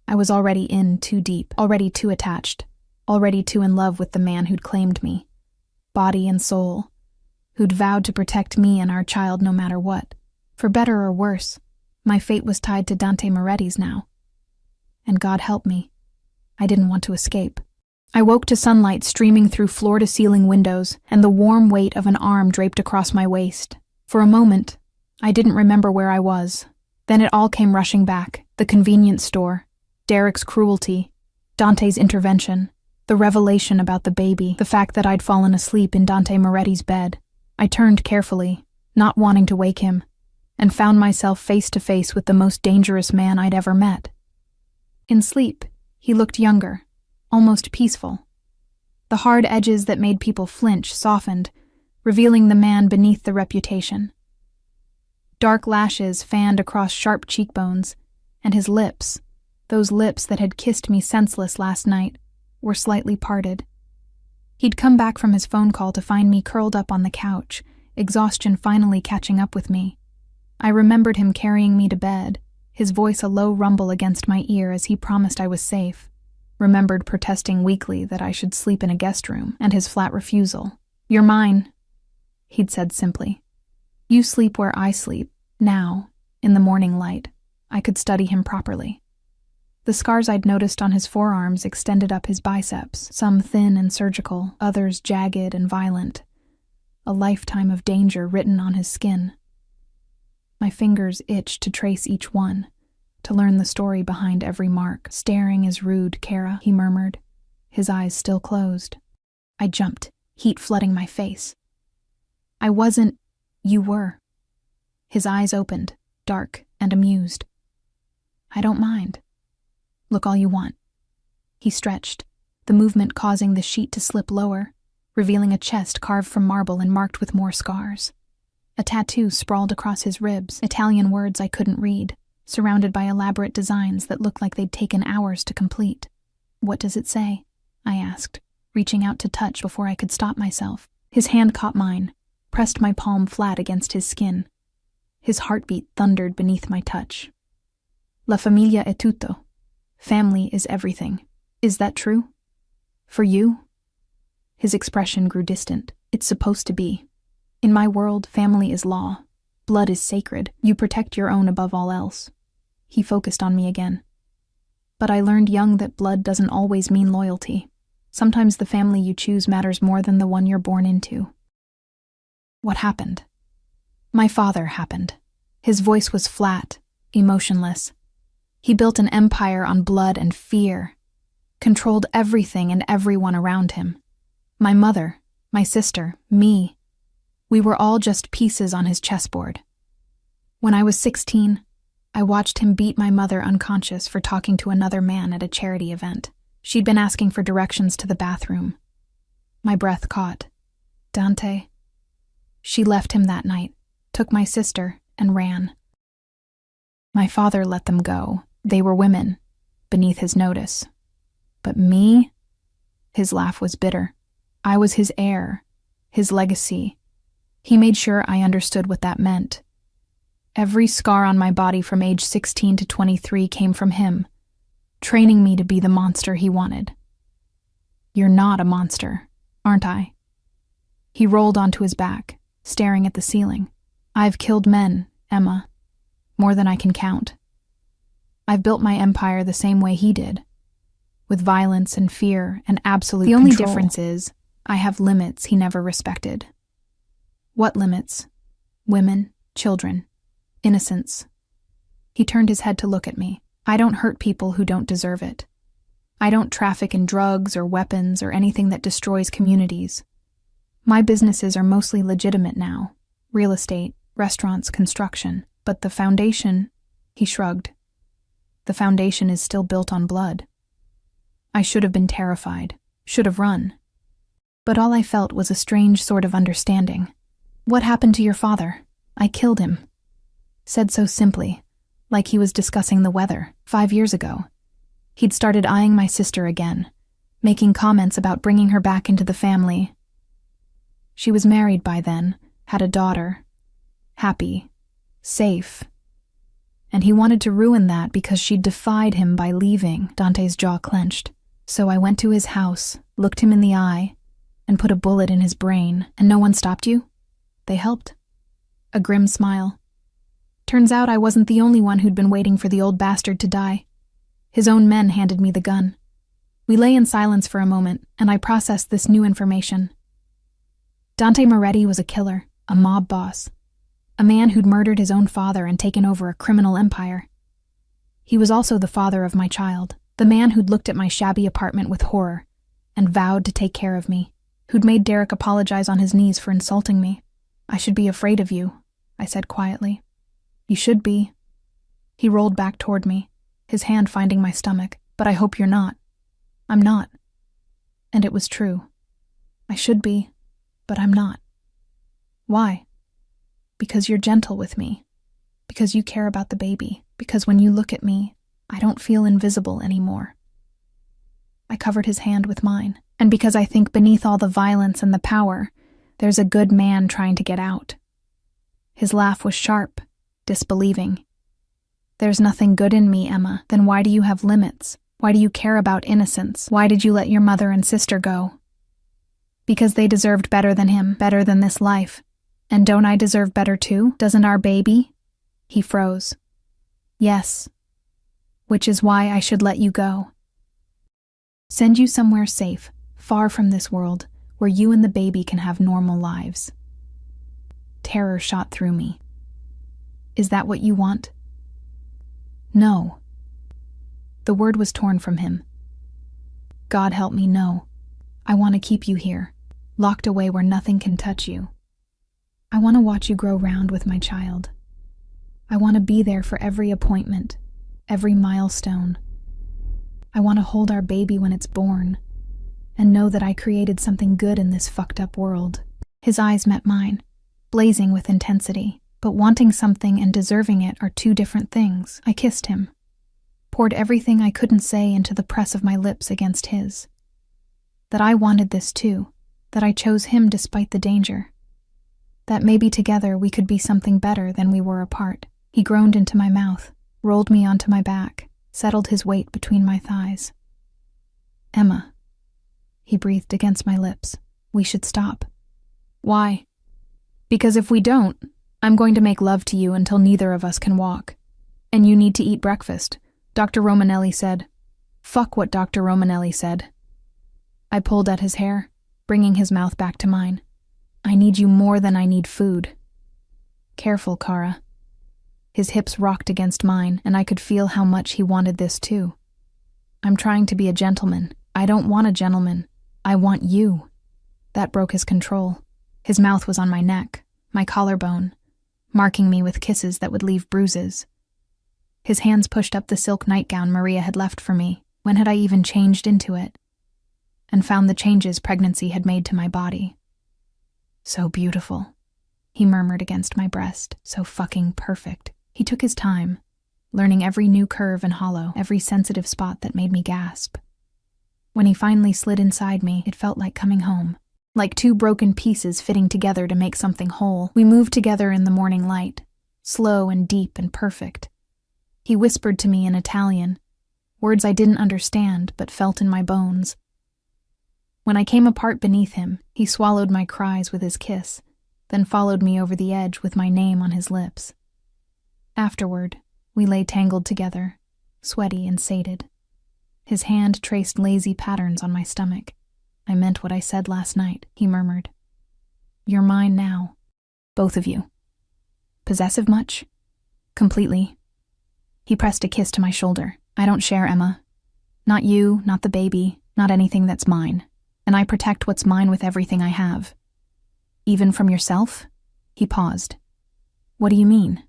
I was already in too deep, already too attached, already too in love with the man who'd claimed me, body and soul, who'd vowed to protect me and our child no matter what. For better or worse, my fate was tied to Dante Moretti's now. And God help me, I didn't want to escape. I woke to sunlight streaming through floor-to-ceiling windows and the warm weight of an arm draped across my waist. For a moment, I didn't remember where I was. Then it all came rushing back. The convenience store, Derek's cruelty, Dante's intervention, the revelation about the baby, the fact that I'd fallen asleep in Dante Moretti's bed. I turned carefully, not wanting to wake him, and found myself face to face with the most dangerous man I'd ever met. In sleep, he looked younger, almost peaceful. The hard edges that made people flinch softened, revealing the man beneath the reputation. Dark lashes fanned across sharp cheekbones, and his lips, those lips that had kissed me senseless last night, were slightly parted. He'd come back from his phone call to find me curled up on the couch, exhaustion finally catching up with me. I remembered him carrying me to bed, his voice a low rumble against my ear as he promised I was safe. Remembered protesting weakly that I should sleep in a guest room, and his flat refusal. You're mine, he'd said simply. You sleep where I sleep, now, in the morning light. I could study him properly. The scars I'd noticed on his forearms extended up his biceps, some thin and surgical, others jagged and violent. A lifetime of danger written on his skin. My fingers itched to trace each one, to learn the story behind every mark. Staring is rude, Kara, he murmured, his eyes still closed. I jumped, heat flooding my face. I wasn't. You were. His eyes opened, dark and amused. I don't mind. Look all you want. He stretched, the movement causing the sheet to slip lower, revealing a chest carved from marble and marked with more scars. A tattoo sprawled across his ribs, Italian words I couldn't read, surrounded by elaborate designs that looked like they'd taken hours to complete. What does it say? I asked, reaching out to touch before I could stop myself. His hand caught mine, pressed my palm flat against his skin. His heartbeat thundered beneath my touch. La familia è tutto. Family is everything. Is that true? For you? His expression grew distant. It's supposed to be. In my world, family is law. Blood is sacred. You protect your own above all else. He focused on me again. But I learned young that blood doesn't always mean loyalty. Sometimes the family you choose matters more than the one you're born into. What happened? My father happened. His voice was flat, emotionless. He built an empire on blood and fear, controlled everything and everyone around him. My mother, my sister, me. We were all just pieces on his chessboard. When I was 16, I watched him beat my mother unconscious for talking to another man at a charity event. She'd been asking for directions to the bathroom. My breath caught. Dante. She left him that night, took my sister, and ran. My father let them go. They were women, beneath his notice. But me? His laugh was bitter. I was his heir, his legacy. He made sure I understood what that meant. Every scar on my body from age 16 to 23 came from him, training me to be the monster he wanted. You're not a monster, aren't I? He rolled onto his back, staring at the ceiling. I've killed men, Emma, more than I can count. I've built my empire the same way he did, with violence and fear and absolute control. The only difference is, I have limits he never respected. What limits? Women, children, innocence. He turned his head to look at me. I don't hurt people who don't deserve it. I don't traffic in drugs or weapons or anything that destroys communities. My businesses are mostly legitimate now. Real estate, restaurants, construction. But the foundation, he shrugged. The foundation is still built on blood. I should have been terrified, should have run. But all I felt was a strange sort of understanding. What happened to your father? I killed him. Said so simply, like he was discussing the weather. 5 years ago, he'd started eyeing my sister again, making comments about bringing her back into the family. She was married by then, had a daughter, happy, safe. And he wanted to ruin that because she'd defied him by leaving. Dante's jaw clenched. So I went to his house, looked him in the eye, and put a bullet in his brain. And no one stopped you? They helped. A grim smile. Turns out I wasn't the only one who'd been waiting for the old bastard to die. His own men handed me the gun. We lay in silence for a moment, and I processed this new information. Dante Moretti was a killer, a mob boss, a man who'd murdered his own father and taken over a criminal empire. He was also the father of my child, the man who'd looked at my shabby apartment with horror and vowed to take care of me, who'd made Derek apologize on his knees for insulting me. I should be afraid of you, I said quietly. You should be. He rolled back toward me, his hand finding my stomach. But I hope you're not. I'm not. And it was true. I should be, but I'm not. Why? Because you're gentle with me. Because you care about the baby. Because when you look at me, I don't feel invisible anymore. I covered his hand with mine. And because I think beneath all the violence and the power, there's a good man trying to get out. His laugh was sharp, disbelieving. There's nothing good in me, Emma. Then why do you have limits? Why do you care about innocence? Why did you let your mother and sister go? Because they deserved better than him, better than this life. And don't I deserve better too? Doesn't our baby? He froze. Yes. Which is why I should let you go. Send you somewhere safe, far from this world, where you and the baby can have normal lives. Terror shot through me. Is that what you want? No. The word was torn from him. God help me, no. I want to keep you here, locked away where nothing can touch you. I want to watch you grow round with my child. I want to be there for every appointment, every milestone. I want to hold our baby when it's born, and know that I created something good in this fucked up world. His eyes met mine, blazing with intensity, but wanting something and deserving it are two different things. I kissed him, poured everything I couldn't say into the press of my lips against his. That I wanted this too, that I chose him despite the danger. That maybe together we could be something better than we were apart. He groaned into my mouth, rolled me onto my back, settled his weight between my thighs. Emma, he breathed against my lips, we should stop. Why? Because if we don't, I'm going to make love to you until neither of us can walk. And you need to eat breakfast, Dr. Romanelli said. Fuck what Dr. Romanelli said. I pulled at his hair, bringing his mouth back to mine. I need you more than I need food. Careful, Kara. His hips rocked against mine, and I could feel how much he wanted this too. I'm trying to be a gentleman. I don't want a gentleman. I want you. That broke his control. His mouth was on my neck, my collarbone, marking me with kisses that would leave bruises. His hands pushed up the silk nightgown Maria had left for me. When had I even changed into it? And found the changes pregnancy had made to my body. So beautiful, he murmured against my breast, so fucking perfect. He took his time, learning every new curve and hollow, every sensitive spot that made me gasp. When he finally slid inside me, it felt like coming home, like two broken pieces fitting together to make something whole. We moved together in the morning light, slow and deep and perfect. He whispered to me in Italian, words I didn't understand but felt in my bones. When I came apart beneath him, he swallowed my cries with his kiss, then followed me over the edge with my name on his lips. Afterward, we lay tangled together, sweaty and sated. His hand traced lazy patterns on my stomach. I meant what I said last night, he murmured. You're mine now. Both of you. Possessive much? Completely. He pressed a kiss to my shoulder. I don't share, Emma. Not you, not the baby, not anything that's mine. And I protect what's mine with everything I have. Even from yourself? He paused. What do you mean?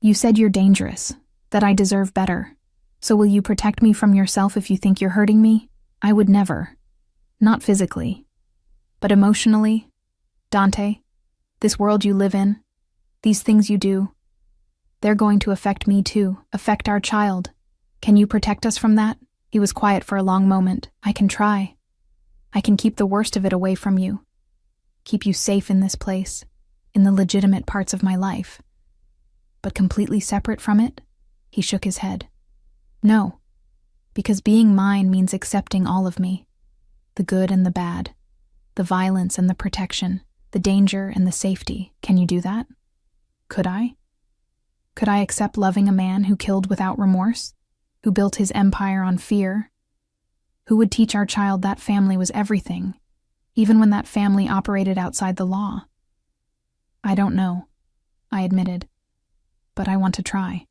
You said you're dangerous, that I deserve better. So will you protect me from yourself if you think you're hurting me? I would never. Not physically. But emotionally? Dante, this world you live in, these things you do, they're going to affect me too, affect our child. Can you protect us from that? He was quiet for a long moment. I can try. I can keep the worst of it away from you. Keep you safe in this place, in the legitimate parts of my life. But completely separate from it? He shook his head. No, because being mine means accepting all of me. The good and the bad, the violence and the protection, the danger and the safety. Can you do that? Could I? Could I accept loving a man who killed without remorse? Who built his empire on fear? Who would teach our child that family was everything, even when that family operated outside the law? I don't know, I admitted, but I want to try.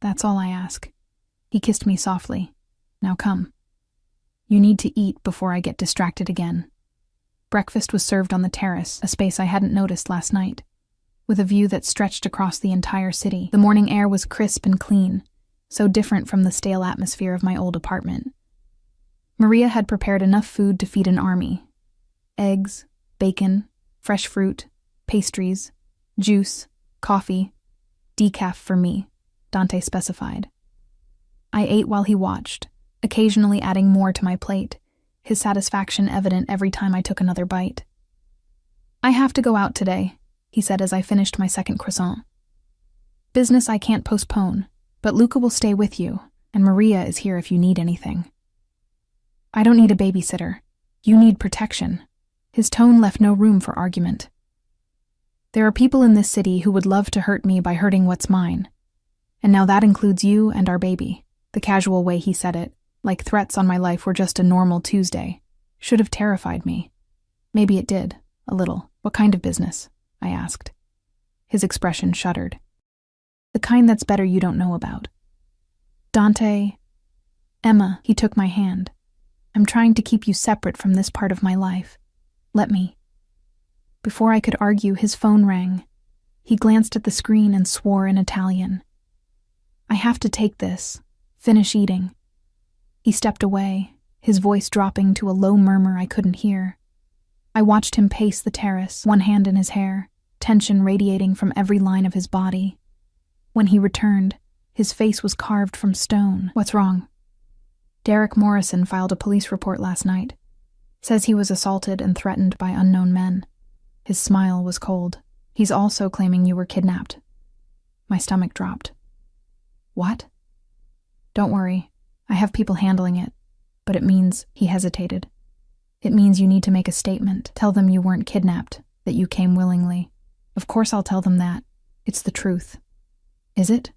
That's all I ask. He kissed me softly. Now come. You need to eat before I get distracted again. Breakfast was served on the terrace, a space I hadn't noticed last night, with a view that stretched across the entire city. The morning air was crisp and clean, so different from the stale atmosphere of my old apartment. Maria had prepared enough food to feed an army. Eggs, bacon, fresh fruit, pastries, juice, coffee, decaf for me, Dante specified. I ate while he watched, occasionally adding more to my plate, his satisfaction evident every time I took another bite. I have to go out today, he said as I finished my second croissant. Business I can't postpone, but Luca will stay with you, and Maria is here if you need anything. I don't need a babysitter. You need protection. His tone left no room for argument. There are people in this city who would love to hurt me by hurting what's mine. And now that includes you and our baby. The casual way he said it, like threats on my life were just a normal Tuesday, should have terrified me. Maybe it did, a little. What kind of business? I asked. His expression shuddered. The kind that's better you don't know about. Dante, Emma, he took my hand. I'm trying to keep you separate from this part of my life. Let me. Before I could argue, his phone rang. He glanced at the screen and swore in Italian. I have to take this. Finish eating. He stepped away, his voice dropping to a low murmur I couldn't hear. I watched him pace the terrace, one hand in his hair, tension radiating from every line of his body. When he returned, his face was carved from stone. What's wrong? Derek Morrison filed a police report last night. Says he was assaulted and threatened by unknown men. His smile was cold. He's also claiming you were kidnapped. My stomach dropped. What? Don't worry. I have people handling it. But it means, he hesitated. It means you need to make a statement. Tell them you weren't kidnapped, that you came willingly. Of course I'll tell them that. It's the truth. Is it?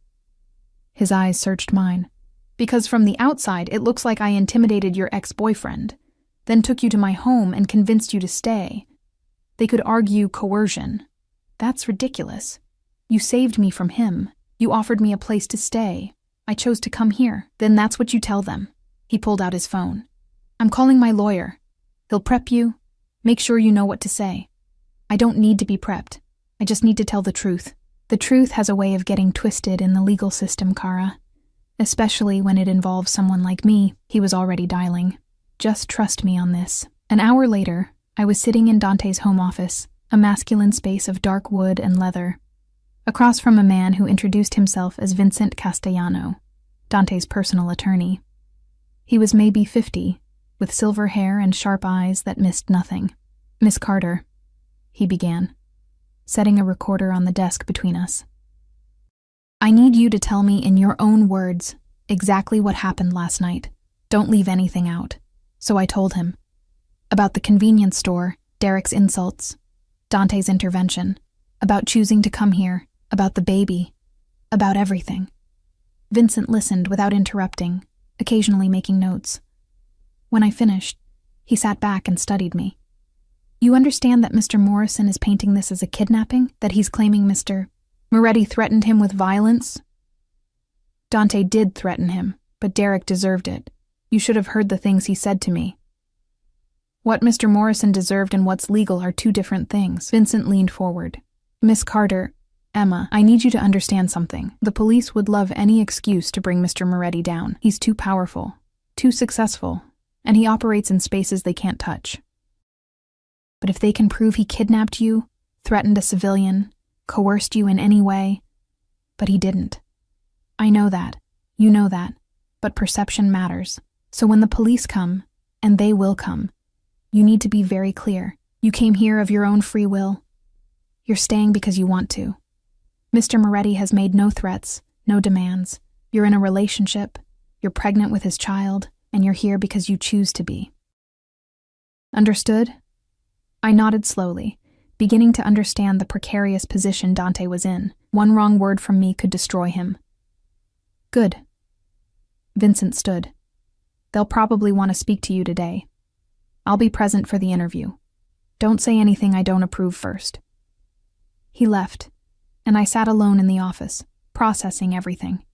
His eyes searched mine. Because from the outside, it looks like I intimidated your ex-boyfriend, then took you to my home and convinced you to stay. They could argue coercion. That's ridiculous. You saved me from him. You offered me a place to stay. I chose to come here. Then that's what you tell them. He pulled out his phone. I'm calling my lawyer. He'll prep you. Make sure you know what to say. I don't need to be prepped. I just need to tell the truth. The truth has a way of getting twisted in the legal system, Kara. Especially when it involves someone like me. He was already dialing. Just trust me on this. An hour later, I was sitting in Dante's home office, a masculine space of dark wood and leather, across from a man who introduced himself as Vincent Castellano, Dante's personal attorney. He was maybe 50, with silver hair and sharp eyes that missed nothing. Miss Carter, he began, setting a recorder on the desk between us. I need you to tell me in your own words exactly what happened last night. Don't leave anything out. So I told him. About the convenience store, Derek's insults, Dante's intervention, about choosing to come here, about the baby, about everything. Vincent listened without interrupting, occasionally making notes. When I finished, he sat back and studied me. You understand that Mr. Morrison is painting this as a kidnapping? That he's claiming Mr. Moretti threatened him with violence? Dante did threaten him, but Derek deserved it. You should have heard the things he said to me. What Mr. Morrison deserved and what's legal are two different things. Vincent leaned forward. Miss Carter, Emma, I need you to understand something. The police would love any excuse to bring Mr. Moretti down. He's too powerful, too successful, and he operates in spaces they can't touch. But if they can prove he kidnapped you, threatened a civilian, coerced you in any way, but he didn't. I know that. You know that. But perception matters. So when the police come, and they will come, you need to be very clear. You came here of your own free will. You're staying because you want to. Mr. Moretti has made no threats, no demands. You're in a relationship, you're pregnant with his child, and you're here because you choose to be. Understood? I nodded slowly, beginning to understand the precarious position Dante was in. One wrong word from me could destroy him. Good. Vincent stood. They'll probably want to speak to you today. I'll be present for the interview. Don't say anything I don't approve first. He left, and I sat alone in the office, processing everything.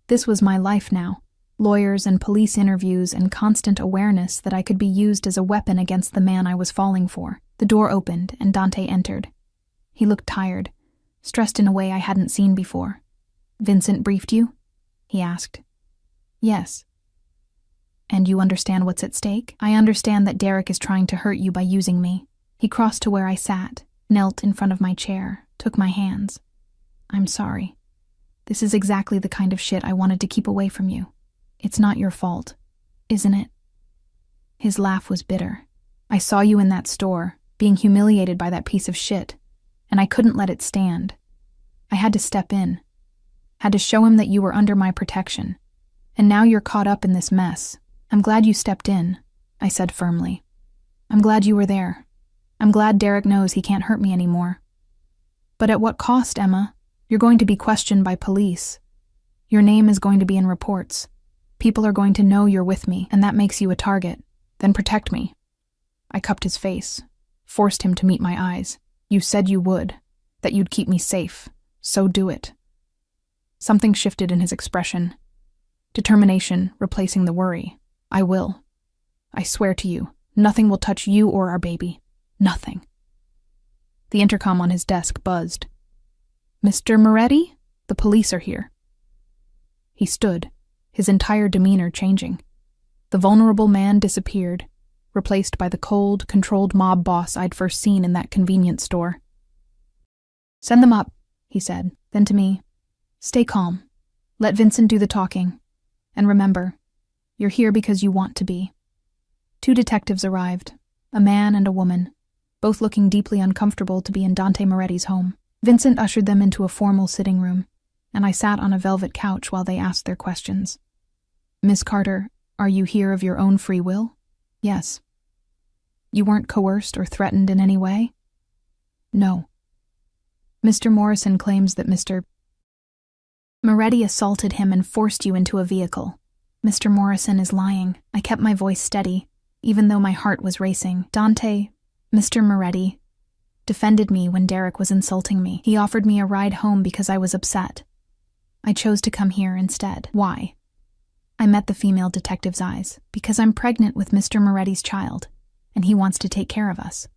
This was my life now, lawyers and police interviews and constant awareness that I could be used as a weapon against the man I was falling for. The door opened and Dante entered. He looked tired, stressed in a way I hadn't seen before. Vincent briefed you? He asked. Yes. And you understand what's at stake? I understand that Derek is trying to hurt you by using me. He crossed to where I sat, knelt in front of my chair, took my hands. I'm sorry. This is exactly the kind of shit I wanted to keep away from you. It's not your fault, isn't it? His laugh was bitter. I saw you in that store, being humiliated by that piece of shit, and I couldn't let it stand. I had to step in, had to show him that you were under my protection, and now you're caught up in this mess. I'm glad you stepped in, I said firmly. I'm glad you were there. I'm glad Derek knows he can't hurt me anymore. But at what cost, Emma? You're going to be questioned by police. Your name is going to be in reports. People are going to know you're with me, and that makes you a target. Then protect me. I cupped his face, forced him to meet my eyes. You said you would, that you'd keep me safe, so do it. Something shifted in his expression. Determination replacing the worry. I will. I swear to you, nothing will touch you or our baby. Nothing. The intercom on his desk buzzed. Mr. Moretti? The police are here. He stood, his entire demeanor changing. The vulnerable man disappeared, replaced by the cold, controlled mob boss I'd first seen in that convenience store. Send them up, he said, then to me. Stay calm. Let Vincent do the talking. And remember, you're here because you want to be. 2 detectives arrived, a man and a woman, both looking deeply uncomfortable to be in Dante Moretti's home. Vincent ushered them into a formal sitting room, and I sat on a velvet couch while they asked their questions. Miss Carter, are you here of your own free will? Yes. You weren't coerced or threatened in any way? No. Mr. Morrison claims that Mr. Moretti assaulted him and forced you into a vehicle. Mr. Morrison is lying. I kept my voice steady, even though my heart was racing. Dante, Mr. Moretti, defended me when Derek was insulting me. He offered me a ride home because I was upset. I chose to come here instead. Why? I met the female detective's eyes. Because I'm pregnant with Mr. Moretti's child, and he wants to take care of us.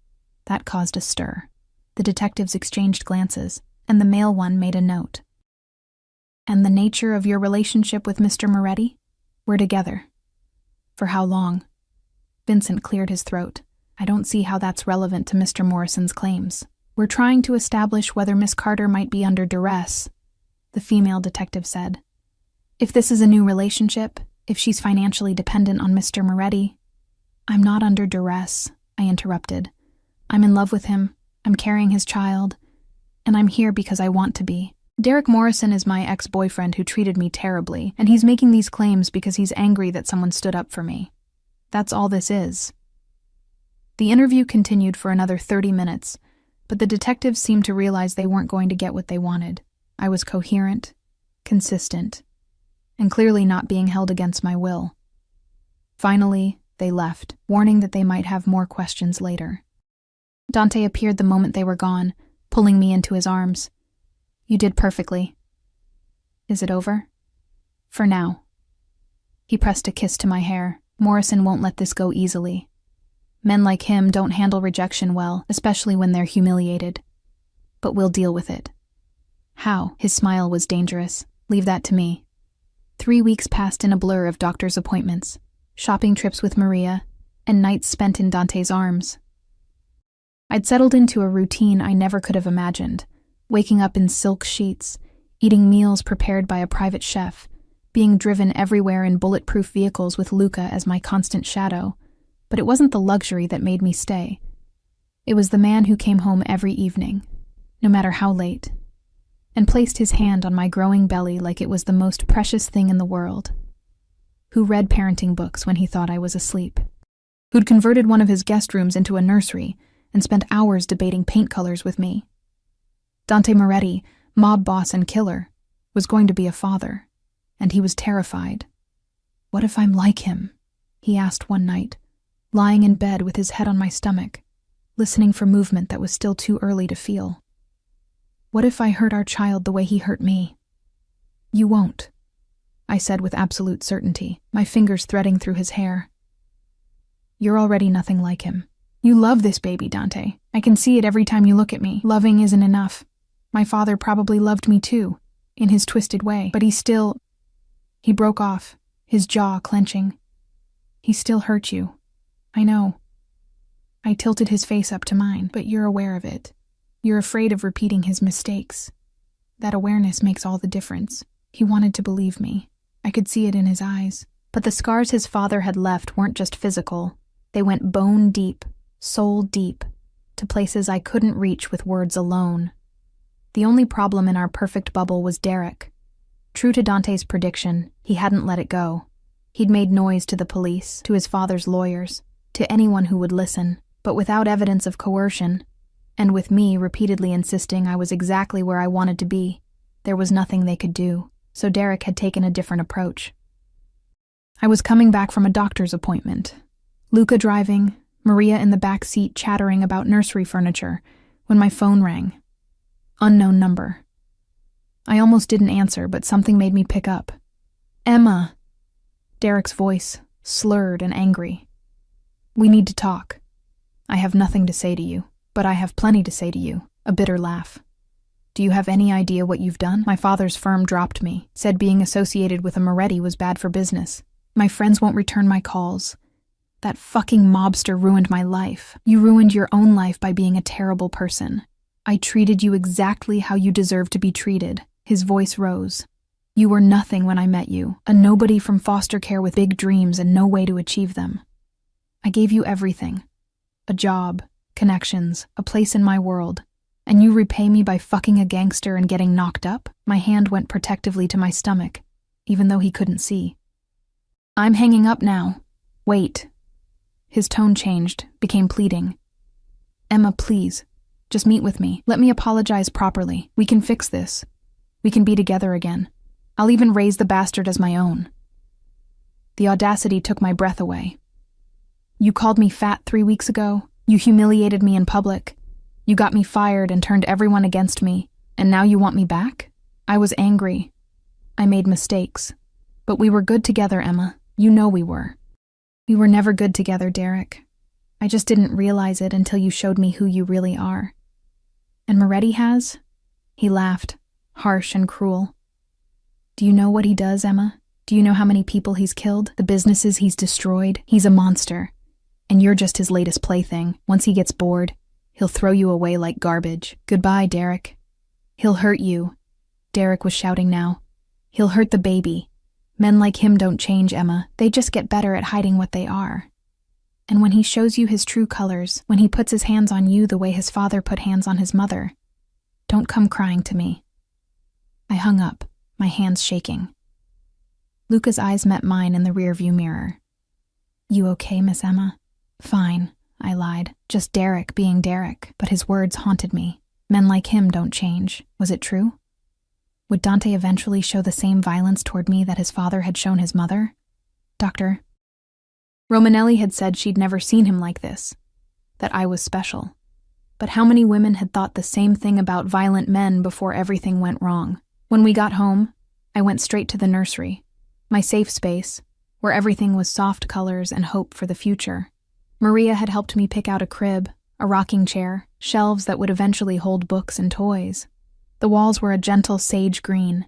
That caused a stir. The detectives exchanged glances, and the male one made a note. And the nature of your relationship with Mr. Moretti? We're together. For how long? Vincent cleared his throat. I don't see how that's relevant to Mr. Morrison's claims. We're trying to establish whether Miss Carter might be under duress, the female detective said. If this is a new relationship, if she's financially dependent on Mr. Moretti. I'm not under duress, I interrupted. I'm in love with him, I'm carrying his child, and I'm here because I want to be. Derek Morrison is my ex-boyfriend who treated me terribly, and he's making these claims because he's angry that someone stood up for me. That's all this is. The interview continued for another 30 minutes, but the detectives seemed to realize they weren't going to get what they wanted. I was coherent, consistent, and clearly not being held against my will. Finally, they left, warning that they might have more questions later. Dante appeared the moment they were gone, pulling me into his arms. You did perfectly. Is it over? For now. He pressed a kiss to my hair. Morrison won't let this go easily. Men like him don't handle rejection well, especially when they're humiliated. But we'll deal with it. How? His smile was dangerous. Leave that to me. 3 weeks passed in a blur of doctor's appointments, shopping trips with Maria, and nights spent in Dante's arms. I'd settled into a routine I never could have imagined, waking up in silk sheets, eating meals prepared by a private chef, being driven everywhere in bulletproof vehicles with Luca as my constant shadow. But it wasn't the luxury that made me stay. It was the man who came home every evening, no matter how late, and placed his hand on my growing belly like it was the most precious thing in the world, who read parenting books when he thought I was asleep, who'd converted one of his guest rooms into a nursery and spent hours debating paint colors with me. Dante Moretti, mob boss and killer, was going to be a father, and he was terrified. What if I'm like him? He asked one night, lying in bed with his head on my stomach, listening for movement that was still too early to feel. What if I hurt our child the way he hurt me? You won't, I said with absolute certainty, my fingers threading through his hair. You're already nothing like him. You love this baby, Dante. I can see it every time you look at me. Loving isn't enough. My father probably loved me too, in his twisted way, but He broke off, his jaw clenching. He still hurt you. I know. I tilted his face up to mine, but you're aware of it. You're afraid of repeating his mistakes. That awareness makes all the difference. He wanted to believe me. I could see it in his eyes. But the scars his father had left weren't just physical. They went bone deep, soul deep, to places I couldn't reach with words alone. The only problem in our perfect bubble was Derek. True to Dante's prediction, he hadn't let it go. He'd made noise to the police, to his father's lawyers, to anyone who would listen, but without evidence of coercion, and with me repeatedly insisting I was exactly where I wanted to be, there was nothing they could do, so Derek had taken a different approach. I was coming back from a doctor's appointment, Luca driving, Maria in the back seat chattering about nursery furniture, when my phone rang. Unknown number. I almost didn't answer, but something made me pick up. Emma, Derek's voice, slurred and angry. "We need to talk. I have nothing to say to you, but I have plenty to say to you." A bitter laugh. "Do you have any idea what you've done? My father's firm dropped me, said being associated with a Moretti was bad for business. My friends won't return my calls. That fucking mobster ruined my life. You ruined your own life by being a terrible person. I treated you exactly how you deserve to be treated." His voice rose. "You were nothing when I met you, a nobody from foster care with big dreams and no way to achieve them. I gave you everything. A job, connections, a place in my world. And you repay me by fucking a gangster and getting knocked up?" My hand went protectively to my stomach, even though he couldn't see. "I'm hanging up now. Wait." His tone changed, became pleading. "Emma, please, just meet with me. Let me apologize properly. We can fix this. We can be together again. I'll even raise the bastard as my own." The audacity took my breath away. "You called me fat 3 weeks ago. You humiliated me in public. You got me fired and turned everyone against me, and now you want me back?" I was angry. I made mistakes. But we were good together, Emma. You know we were. "We were never good together, Derek. I just didn't realize it until you showed me who you really are." "And Moretti has?" He laughed, harsh and cruel. "Do you know what he does, Emma? Do you know how many people he's killed? The businesses he's destroyed? He's a monster. And you're just his latest plaything. Once he gets bored, he'll throw you away like garbage. Goodbye, Derek. He'll hurt you." Derek was shouting now. "He'll hurt the baby. Men like him don't change, Emma. They just get better at hiding what they are. And when he shows you his true colors, when he puts his hands on you the way his father put hands on his mother, don't come crying to me." I hung up, my hands shaking. Luca's eyes met mine in the rearview mirror. "You okay, Miss Emma?" "Fine," I lied. Just Derek being Derek, but his words haunted me. Men like him don't change. Was it true? Would Dante eventually show the same violence toward me that his father had shown his mother? Doctor Romanelli had said she'd never seen him like this, that I was special. But how many women had thought the same thing about violent men before everything went wrong? When we got home, I went straight to the nursery, my safe space, where everything was soft colors and hope for the future. Maria had helped me pick out a crib, a rocking chair, shelves that would eventually hold books and toys. The walls were a gentle sage green,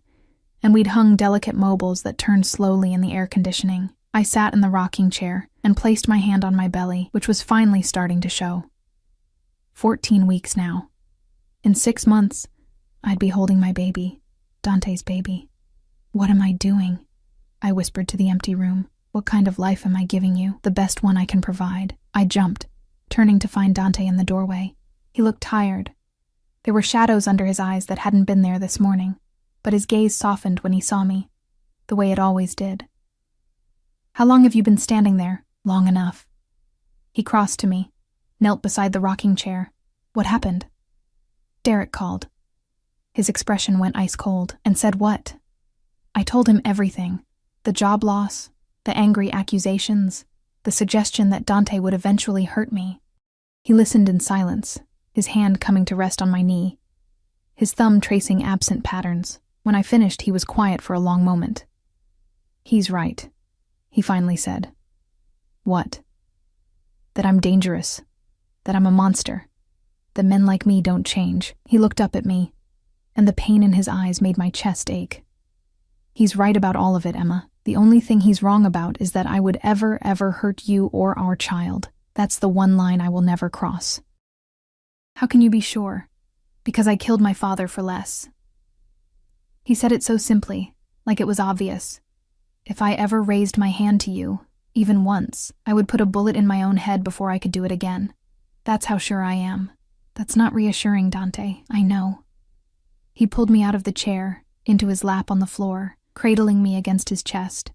and we'd hung delicate mobiles that turned slowly in the air conditioning. I sat in the rocking chair and placed my hand on my belly, which was finally starting to show. 14 weeks now. In 6 months, I'd be holding my baby, Dante's baby. "What am I doing?" I whispered to the empty room. "What kind of life am I giving you? The best one I can provide." I jumped, turning to find Dante in the doorway. He looked tired. There were shadows under his eyes that hadn't been there this morning, but his gaze softened when he saw me, the way it always did. "How long have you been standing there?" "Long enough." He crossed to me, knelt beside the rocking chair. "What happened?" Derek called. His expression went ice cold. "And said what?" I told him everything. The job loss, the angry accusations, the suggestion that Dante would eventually hurt me. He listened in silence, his hand coming to rest on my knee, his thumb tracing absent patterns. When I finished, he was quiet for a long moment. "He's right," he finally said. "What?" "That I'm dangerous, that I'm a monster, that men like me don't change." He looked up at me, and the pain in his eyes made my chest ache. "He's right about all of it, Emma. The only thing he's wrong about is that I would ever hurt you or our child. That's the one line I will never cross." "How can you be sure?" "Because I killed my father for less." He said it so simply, like it was obvious. If I ever raised my hand to you, even once, I would put a bullet in my own head before I could do it again. That's how sure I am. That's not reassuring, Dante, I know. He pulled me out of the chair, into his lap on the floor, cradling me against his chest.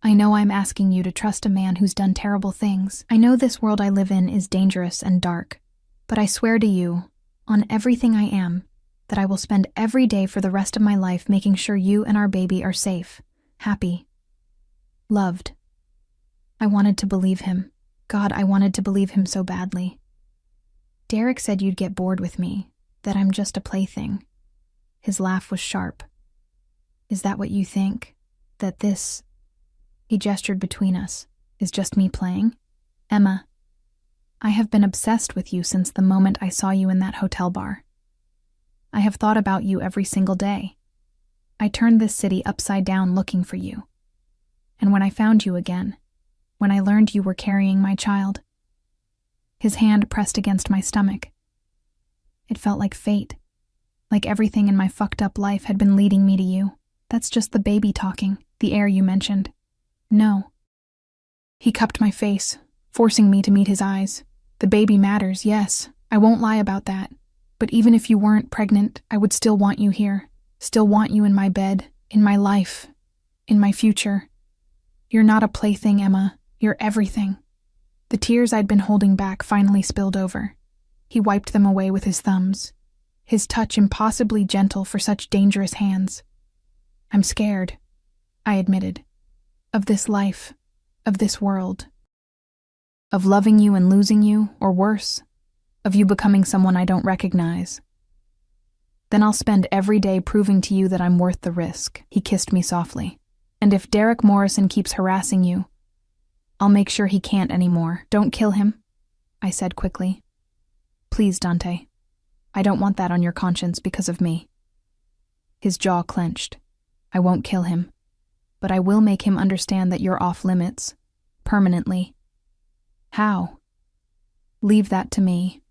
"I know I'm asking you to trust a man who's done terrible things. I know this world I live in is dangerous and dark. But I swear to you, on everything I am, that I will spend every day for the rest of my life making sure you and our baby are safe, happy, loved." I wanted to believe him. God, I wanted to believe him so badly. "Derek said you'd get bored with me, that I'm just a plaything." His laugh was sharp. "Is that what you think? That this He gestured between us. Is just me playing? Emma, I have been obsessed with you since the moment I saw you in that hotel bar. I have thought about you every single day. I turned this city upside down looking for you. And when I found you again, when I learned you were carrying my child, his hand pressed against my stomach. It felt like fate, like everything in my fucked up life had been leading me to you. That's just the baby talking, the heir you mentioned. No. He cupped my face, forcing me to meet his eyes. The baby matters, yes, I won't lie about that. But even if you weren't pregnant, I would still want you here, still want you in my bed, in my life, in my future. You're not a plaything, Emma. You're everything. The tears I'd been holding back finally spilled over. He wiped them away with his thumbs, his touch impossibly gentle for such dangerous hands. I'm scared, I admitted, of this life, of this world. Of loving you and losing you, or worse, of you becoming someone I don't recognize. Then I'll spend every day proving to you that I'm worth the risk. He kissed me softly. And if Derek Morrison keeps harassing you, I'll make sure he can't anymore. Don't kill him, I said quickly. Please, Dante. I don't want that on your conscience because of me. His jaw clenched. I won't kill him, but I will make him understand that you're off limits, permanently. How? Leave that to me.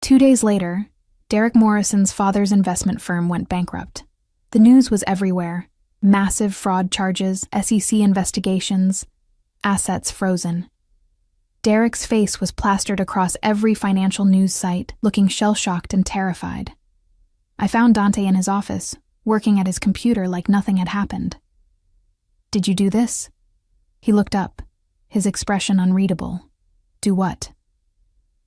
2 days later, Derek Morrison's father's investment firm went bankrupt. The news was everywhere. Massive fraud charges, SEC investigations, assets frozen. Derek's face was plastered across every financial news site, looking shell-shocked and terrified. I found Dante in his office, working at his computer like nothing had happened. Did you do this? He looked up, his expression unreadable. Do what?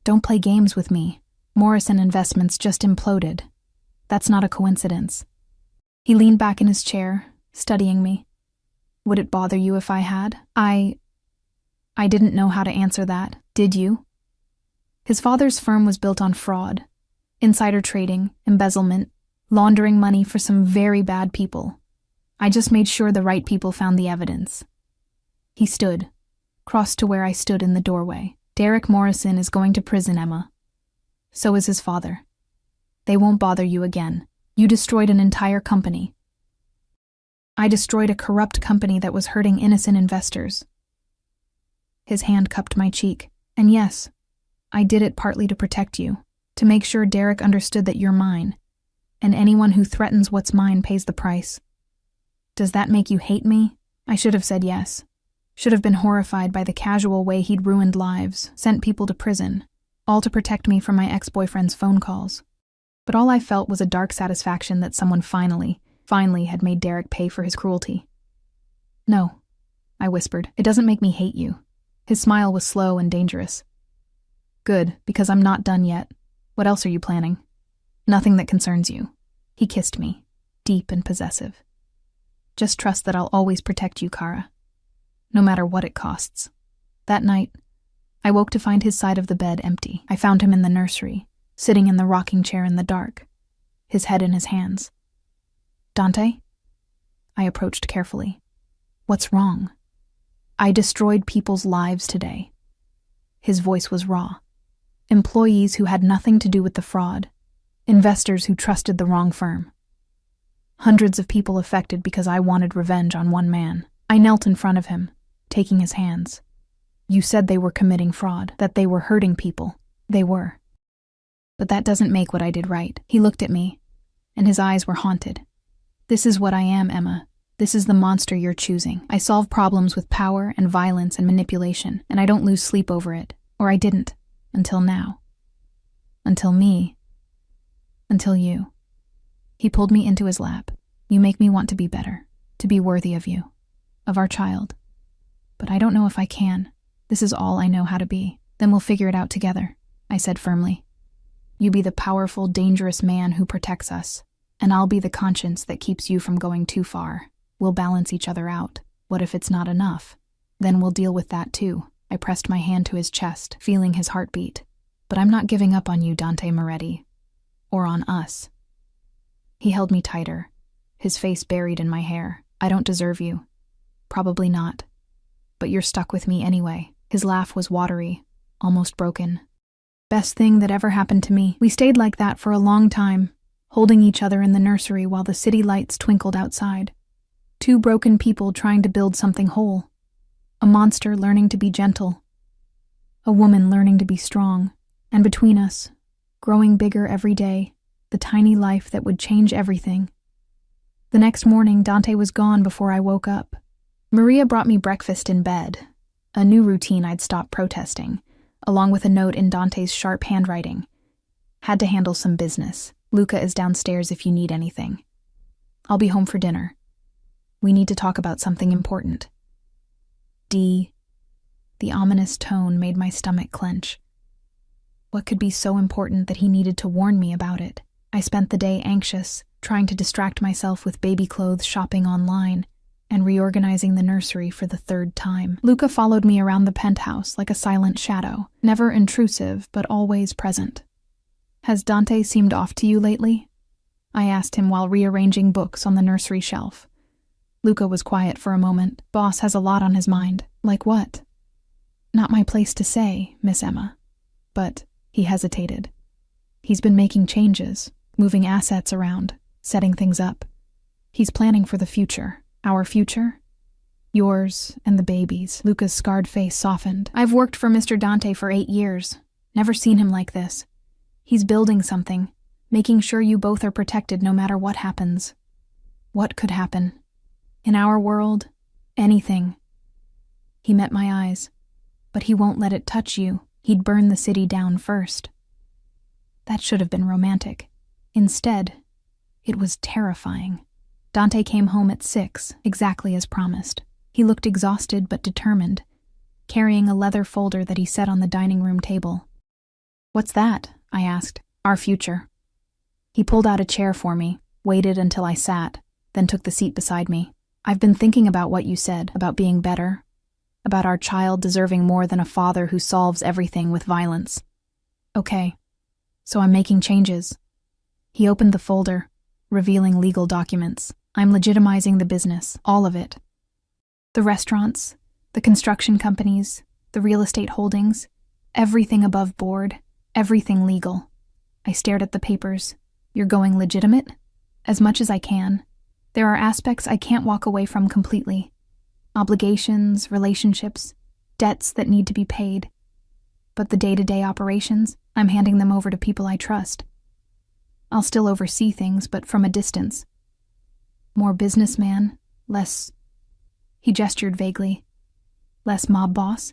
Don't play games with me. Morrison Investments just imploded. That's not a coincidence. He leaned back in his chair, studying me. Would it bother you if I had? I didn't know how to answer that. Did you? His father's firm was built on fraud, insider trading, embezzlement, laundering money for some very bad people. I just made sure the right people found the evidence. He stood, crossed to where I stood in the doorway. Derek Morrison is going to prison, Emma. So is his father. They won't bother you again. You destroyed an entire company. I destroyed a corrupt company that was hurting innocent investors. His hand cupped my cheek. And yes, I did it partly to protect you, to make sure Derek understood that you're mine, and anyone who threatens what's mine pays the price. Does that make you hate me? I should have said yes. Should have been horrified by the casual way he'd ruined lives, sent people to prison, all to protect me from my ex-boyfriend's phone calls. But all I felt was a dark satisfaction that someone finally had made Derek pay for his cruelty. No, I whispered. It doesn't make me hate you. His smile was slow and dangerous. Good, because I'm not done yet. What else are you planning? Nothing that concerns you. He kissed me, deep and possessive. Just trust that I'll always protect you, Kara. No matter what it costs. That night, I woke to find his side of the bed empty. I found him in the nursery, sitting in the rocking chair in the dark, his head in his hands. Dante? I approached carefully. What's wrong? I destroyed people's lives today. His voice was raw. Employees who had nothing to do with the fraud. Investors who trusted the wrong firm. Hundreds of people affected because I wanted revenge on one man. I knelt in front of him, taking his hands. You said they were committing fraud, that they were hurting people. They were. But that doesn't make what I did right. He looked at me, and his eyes were haunted. This is what I am, Emma. This is the monster you're choosing. I solve problems with power and violence and manipulation, and I don't lose sleep over it. Or I didn't, until now. Until me. Until you. He pulled me into his lap. You make me want to be better, to be worthy of you, of our child. But I don't know if I can. This is all I know how to be. Then we'll figure it out together, I said firmly. You be the powerful, dangerous man who protects us, and I'll be the conscience that keeps you from going too far. We'll balance each other out. What if it's not enough? Then we'll deal with that too. I pressed my hand to his chest, feeling his heartbeat. But I'm not giving up on you, Dante Moretti. Or on us. He held me tighter, his face buried in my hair. I don't deserve you. Probably not. but you're stuck with me anyway." His laugh was watery, almost broken. "Best thing that ever happened to me." We stayed like that for a long time, holding each other in the nursery while the city lights twinkled outside. Two broken people trying to build something whole. A monster learning to be gentle. A woman learning to be strong. And between us, growing bigger every day, the tiny life that would change everything. The next morning, Dante was gone before I woke up. Maria brought me breakfast in bed, a new routine I'd stopped protesting, along with a note in Dante's sharp handwriting. "Had to handle some business. Luca is downstairs if you need anything. I'll be home for dinner. We need to talk about something important." D. The ominous tone made my stomach clench. What could be so important that he needed to warn me about it? I spent the day anxious, trying to distract myself with baby clothes shopping online, and reorganizing the nursery for the third time. Luca followed me around the penthouse like a silent shadow, never intrusive but always present. "Has Dante seemed off to you lately?" I asked him while rearranging books on the nursery shelf. Luca was quiet for a moment. "Boss has a lot on his mind." "Like what?" "Not my place to say, Miss Emma. But," he hesitated, "he's been making changes, moving assets around, setting things up. He's planning for the future." "Our future?" "Yours and the baby's." Luca's scarred face softened. "I've worked for Mr. Dante for 8 years. Never seen him like this. He's building something, making sure you both are protected no matter what happens." "What could happen?" "In our world, anything." He met my eyes. "But he won't let it touch you. He'd burn the city down first." That should have been romantic. Instead, it was terrifying. Dante came home at 6, exactly as promised. He looked exhausted but determined, carrying a leather folder that he set on the dining room table. "What's that?" I asked. "Our future." He pulled out a chair for me, waited until I sat, then took the seat beside me. "I've been thinking about what you said, about being better, about our child deserving more than a father who solves everything with violence." "Okay, so I'm making changes." He opened the folder, revealing legal documents. "I'm legitimizing the business, all of it. The restaurants, the construction companies, the real estate holdings, everything above board, everything legal." I stared at the papers. "You're going legitimate?" "As much as I can. There are aspects I can't walk away from completely. Obligations, relationships, debts that need to be paid. But the day-to-day operations, I'm handing them over to people I trust. I'll still oversee things, but from a distance. More businessman, less..." He gestured vaguely. "Less mob boss?"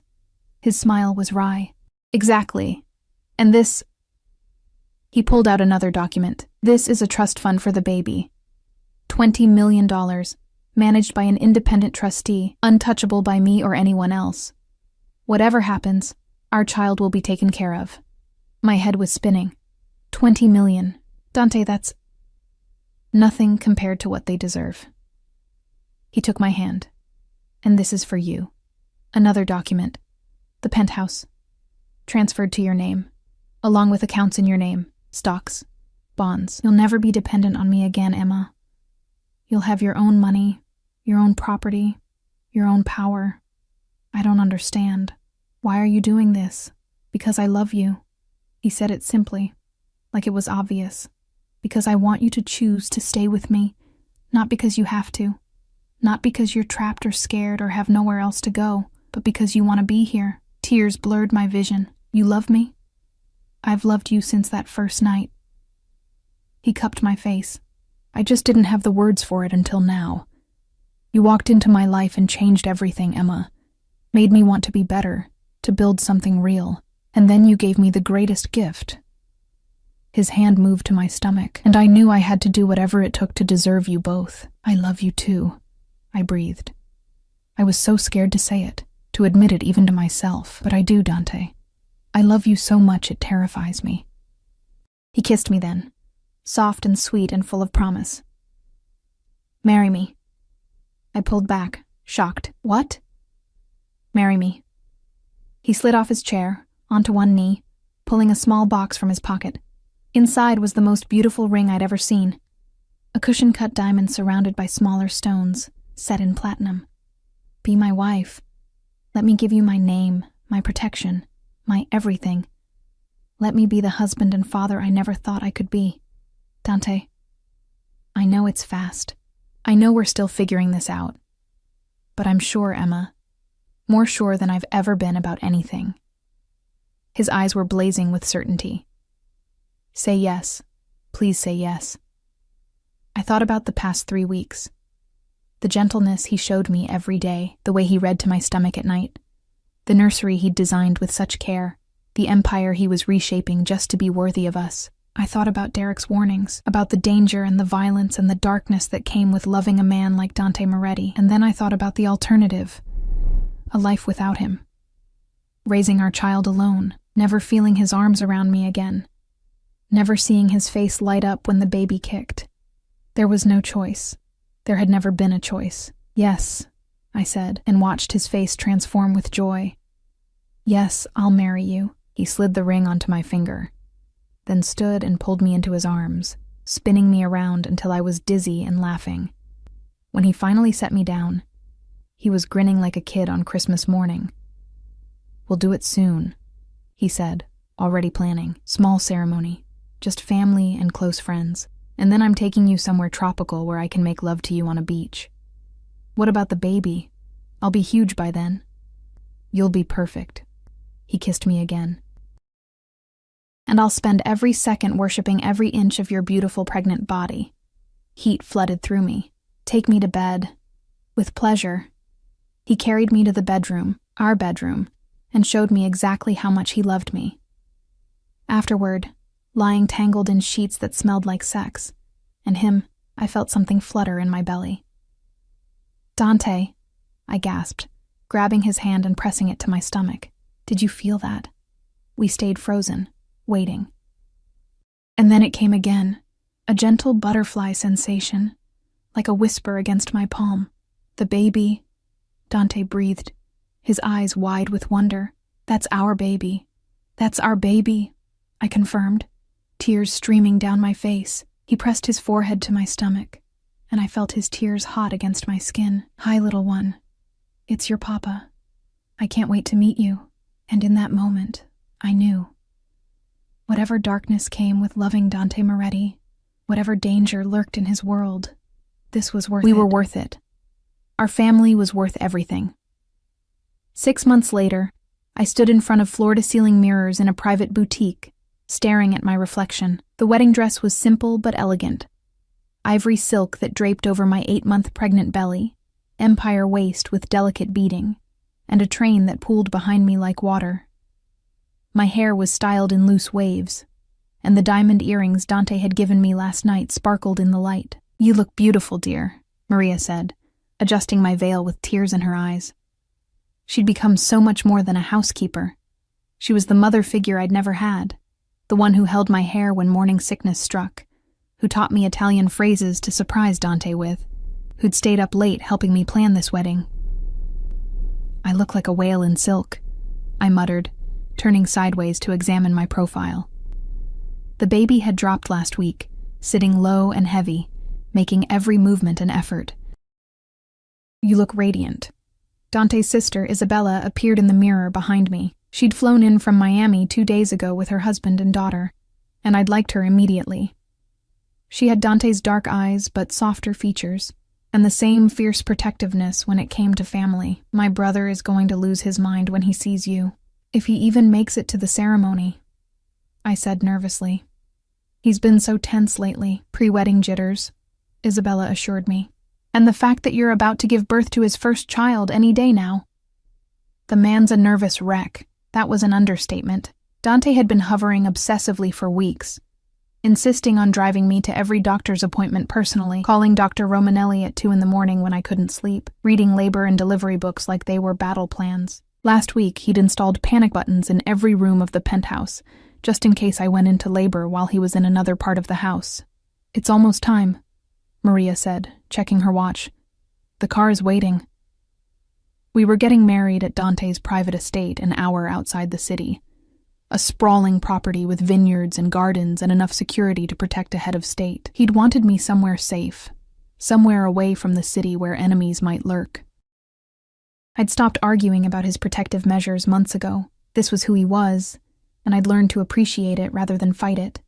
His smile was wry. "Exactly. And this..." He pulled out another document. "This is a trust fund for the baby. $20 million, managed by an independent trustee, untouchable by me or anyone else. Whatever happens, our child will be taken care of." My head was spinning. 20 million. Dante, that's nothing compared to what they deserve. He took my hand. "And this is for you. Another document. The penthouse. Transferred to your name, along with accounts in your name, stocks, bonds. You'll never be dependent on me again, Emma. You'll have your own money, your own property, your own power. I don't understand. Why are you doing this? Because I love you." He said it simply, like it was obvious. "Because I want you to choose to stay with me, not because you have to. Not because you're trapped or scared or have nowhere else to go, but because you want to be here." Tears blurred my vision. "You love me?" "I've loved you since that first night." He cupped my face. "I just didn't have the words for it until now. You walked into my life and changed everything, Emma. Made me want to be better, to build something real. And then you gave me the greatest gift." His hand moved to my stomach, and I knew I had to do whatever it took to deserve you both. "I love you too," I breathed. I was so scared to say it, to admit it even to myself, but I do, Dante. I love you so much it terrifies me. He kissed me then, soft and sweet and full of promise. "Marry me." I pulled back, shocked. "What?" "Marry me." He slid off his chair, onto one knee, pulling a small box from his pocket. Inside was the most beautiful ring I'd ever seen. A cushion-cut diamond surrounded by smaller stones, set in platinum. "Be my wife." Let me give you my name, my protection, my everything. Let me be the husband and father I never thought I could be. Dante, I know it's fast. I know we're still figuring this out. But I'm sure, Emma, more sure than I've ever been about anything. His eyes were blazing with certainty. Say yes. Please say yes. I thought about the past 3 weeks. The gentleness he showed me every day, the way he read to my stomach at night, the nursery he'd designed with such care, the empire he was reshaping just to be worthy of us. I thought about Derek's warnings, about the danger and the violence and the darkness that came with loving a man like Dante Moretti, and then I thought about the alternative, a life without him. Raising our child alone, never feeling his arms around me again, never seeing his face light up when the baby kicked. There was no choice. There had never been a choice. Yes, I said, and watched his face transform with joy. Yes, I'll marry you. He slid the ring onto my finger, then stood and pulled me into his arms, spinning me around until I was dizzy and laughing. When he finally set me down, he was grinning like a kid on Christmas morning. We'll do it soon, he said, already planning. Small ceremony, just family and close friends. And then I'm taking you somewhere tropical where I can make love to you on a beach. What about the baby? I'll be huge by then. You'll be perfect. He kissed me again. And I'll spend every second worshiping every inch of your beautiful pregnant body. Heat flooded through me. Take me to bed. With pleasure. He carried me to the bedroom, our bedroom, and showed me exactly how much he loved me. Afterward, lying tangled in sheets that smelled like sex, and him, I felt something flutter in my belly. Dante, I gasped, grabbing his hand and pressing it to my stomach. Did you feel that? We stayed frozen, waiting. And then it came again, a gentle butterfly sensation, like a whisper against my palm. The baby, Dante breathed, his eyes wide with wonder. That's our baby. That's our baby, I confirmed, tears streaming down my face. He pressed his forehead to my stomach, and I felt his tears hot against my skin. Hi, little one. It's your papa. I can't wait to meet you. And in that moment, I knew. Whatever darkness came with loving Dante Moretti, whatever danger lurked in his world, this was worth it. We were worth it. Our family was worth everything. 6 months later, I stood in front of floor-to-ceiling mirrors in a private boutique, staring at my reflection. The wedding dress was simple but elegant. Ivory silk that draped over my 8-month pregnant belly, empire waist with delicate beading, and a train that pooled behind me like water. My hair was styled in loose waves, and the diamond earrings Dante had given me last night sparkled in the light. You look beautiful, dear, Maria said, adjusting my veil with tears in her eyes. She'd become so much more than a housekeeper. She was the mother figure I'd never had, the one who held my hair when morning sickness struck, who taught me Italian phrases to surprise Dante with, who'd stayed up late helping me plan this wedding. I look like a whale in silk, I muttered, turning sideways to examine my profile. The baby had dropped last week, sitting low and heavy, making every movement an effort. You look radiant. Dante's sister, Isabella, appeared in the mirror behind me. She'd flown in from Miami 2 days ago with her husband and daughter, and I'd liked her immediately. She had Dante's dark eyes but softer features, and the same fierce protectiveness when it came to family. My brother is going to lose his mind when he sees you, if he even makes it to the ceremony, I said nervously. He's been so tense lately, pre-wedding jitters, Isabella assured me. And the fact that you're about to give birth to his first child any day now. The man's a nervous wreck. That was an understatement. Dante had been hovering obsessively for weeks, insisting on driving me to every doctor's appointment personally, calling Dr. Romanelli at 2 in the morning when I couldn't sleep, reading labor and delivery books like they were battle plans. Last week, he'd installed panic buttons in every room of the penthouse, just in case I went into labor while he was in another part of the house. It's almost time, Maria said, checking her watch. The car is waiting. We were getting married at Dante's private estate an hour outside the city. A sprawling property with vineyards and gardens and enough security to protect a head of state. He'd wanted me somewhere safe, somewhere away from the city where enemies might lurk. I'd stopped arguing about his protective measures months ago. This was who he was, and I'd learned to appreciate it rather than fight it.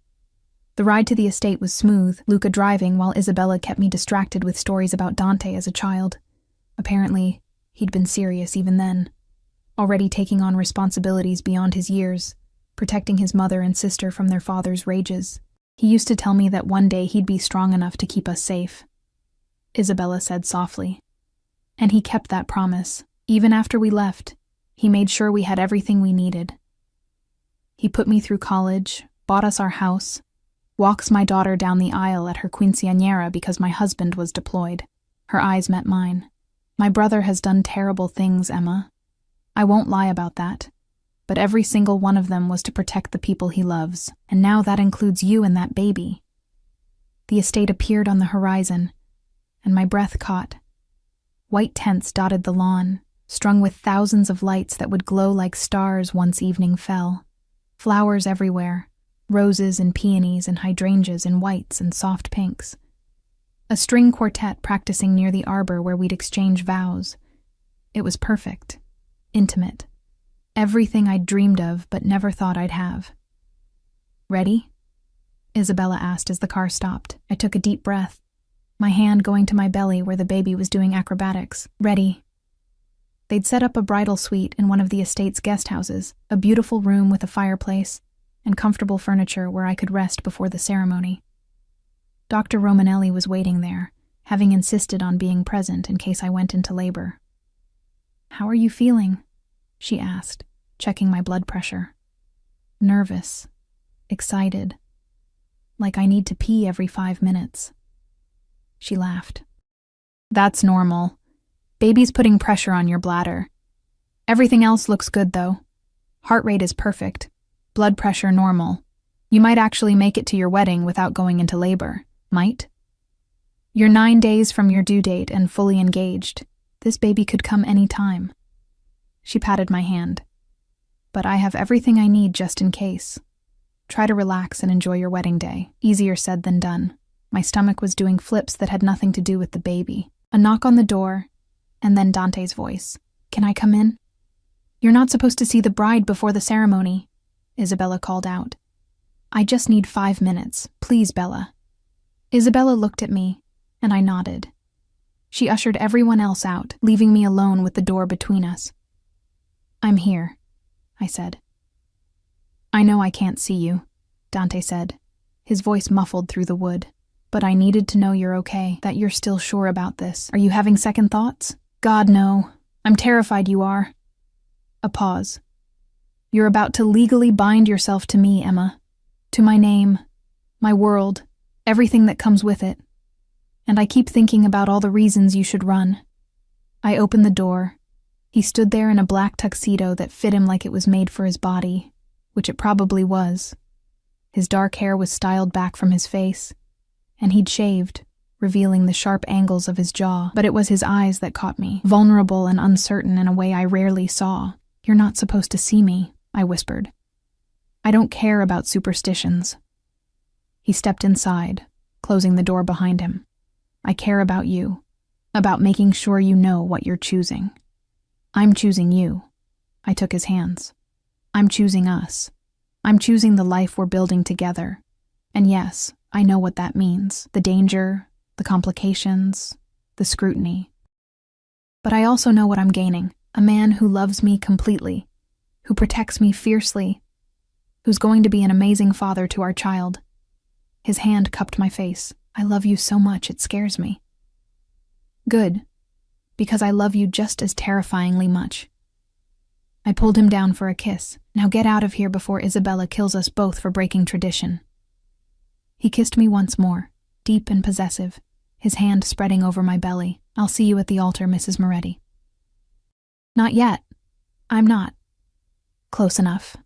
The ride to the estate was smooth, Luca driving while Isabella kept me distracted with stories about Dante as a child. Apparently, he'd been serious even then, already taking on responsibilities beyond his years, protecting his mother and sister from their father's rages. He used to tell me that one day he'd be strong enough to keep us safe, Isabella said softly. And he kept that promise. Even after we left, he made sure we had everything we needed. He put me through college, bought us our house, walks my daughter down the aisle at her quinceañera because my husband was deployed. Her eyes met mine. My brother has done terrible things, Emma. I won't lie about that. But every single one of them was to protect the people he loves, and now that includes you and that baby. The estate appeared on the horizon, and my breath caught. White tents dotted the lawn, strung with thousands of lights that would glow like stars once evening fell. Flowers everywhere, roses and peonies and hydrangeas in whites and soft pinks. A string quartet practicing near the arbor where we'd exchange vows. It was perfect, intimate. Everything I'd dreamed of but never thought I'd have. Ready? Isabella asked as the car stopped. I took a deep breath, my hand going to my belly where the baby was doing acrobatics. Ready. They'd set up a bridal suite in one of the estate's guest houses, a beautiful room with a fireplace and comfortable furniture where I could rest before the ceremony. Dr. Romanelli was waiting there, having insisted on being present in case I went into labor. "How are you feeling?" she asked, checking my blood pressure. Nervous, excited, like I need to pee every 5 minutes. She laughed. "That's normal. Baby's putting pressure on your bladder. Everything else looks good, though. Heart rate is perfect. Blood pressure normal. You might actually make it to your wedding without going into labor. Might? You're 9 days from your due date and fully engaged. This baby could come any time." She patted my hand. "But I have everything I need just in case. Try to relax and enjoy your wedding day." Easier said than done. My stomach was doing flips that had nothing to do with the baby. A knock on the door, and then Dante's voice. "Can I come in?" "You're not supposed to see the bride before the ceremony," Isabella called out. "I just need 5 minutes. Please, Bella." Isabella looked at me, and I nodded. She ushered everyone else out, leaving me alone with the door between us. "I'm here," I said. "I know I can't see you," Dante said, his voice muffled through the wood. "But I needed to know you're okay, that you're still sure about this. Are you having second thoughts?" "God, no. I'm terrified you are." A pause. "You're about to legally bind yourself to me, Emma. To my name, my world, everything that comes with it. And I keep thinking about all the reasons you should run." I opened the door. He stood there in a black tuxedo that fit him like it was made for his body, which it probably was. His dark hair was styled back from his face, and he'd shaved, revealing the sharp angles of his jaw. But it was his eyes that caught me, vulnerable and uncertain in a way I rarely saw. "You're not supposed to see me," I whispered. "I don't care about superstitions." He stepped inside, closing the door behind him. "I care about you, about making sure you know what you're choosing. I'm choosing you." I took his hands. "I'm choosing us. I'm choosing the life we're building together. And yes, I know what that means. The danger, the complications, the scrutiny. But I also know what I'm gaining. A man who loves me completely, who protects me fiercely, who's going to be an amazing father to our child." His hand cupped my face. "I love you so much it scares me." "Good, because I love you just as terrifyingly much." I pulled him down for a kiss. "Now get out of here before Isabella kills us both for breaking tradition." He kissed me once more, deep and possessive, his hand spreading over my belly. "I'll see you at the altar, Mrs. Moretti." "Not yet. I'm not. Close enough."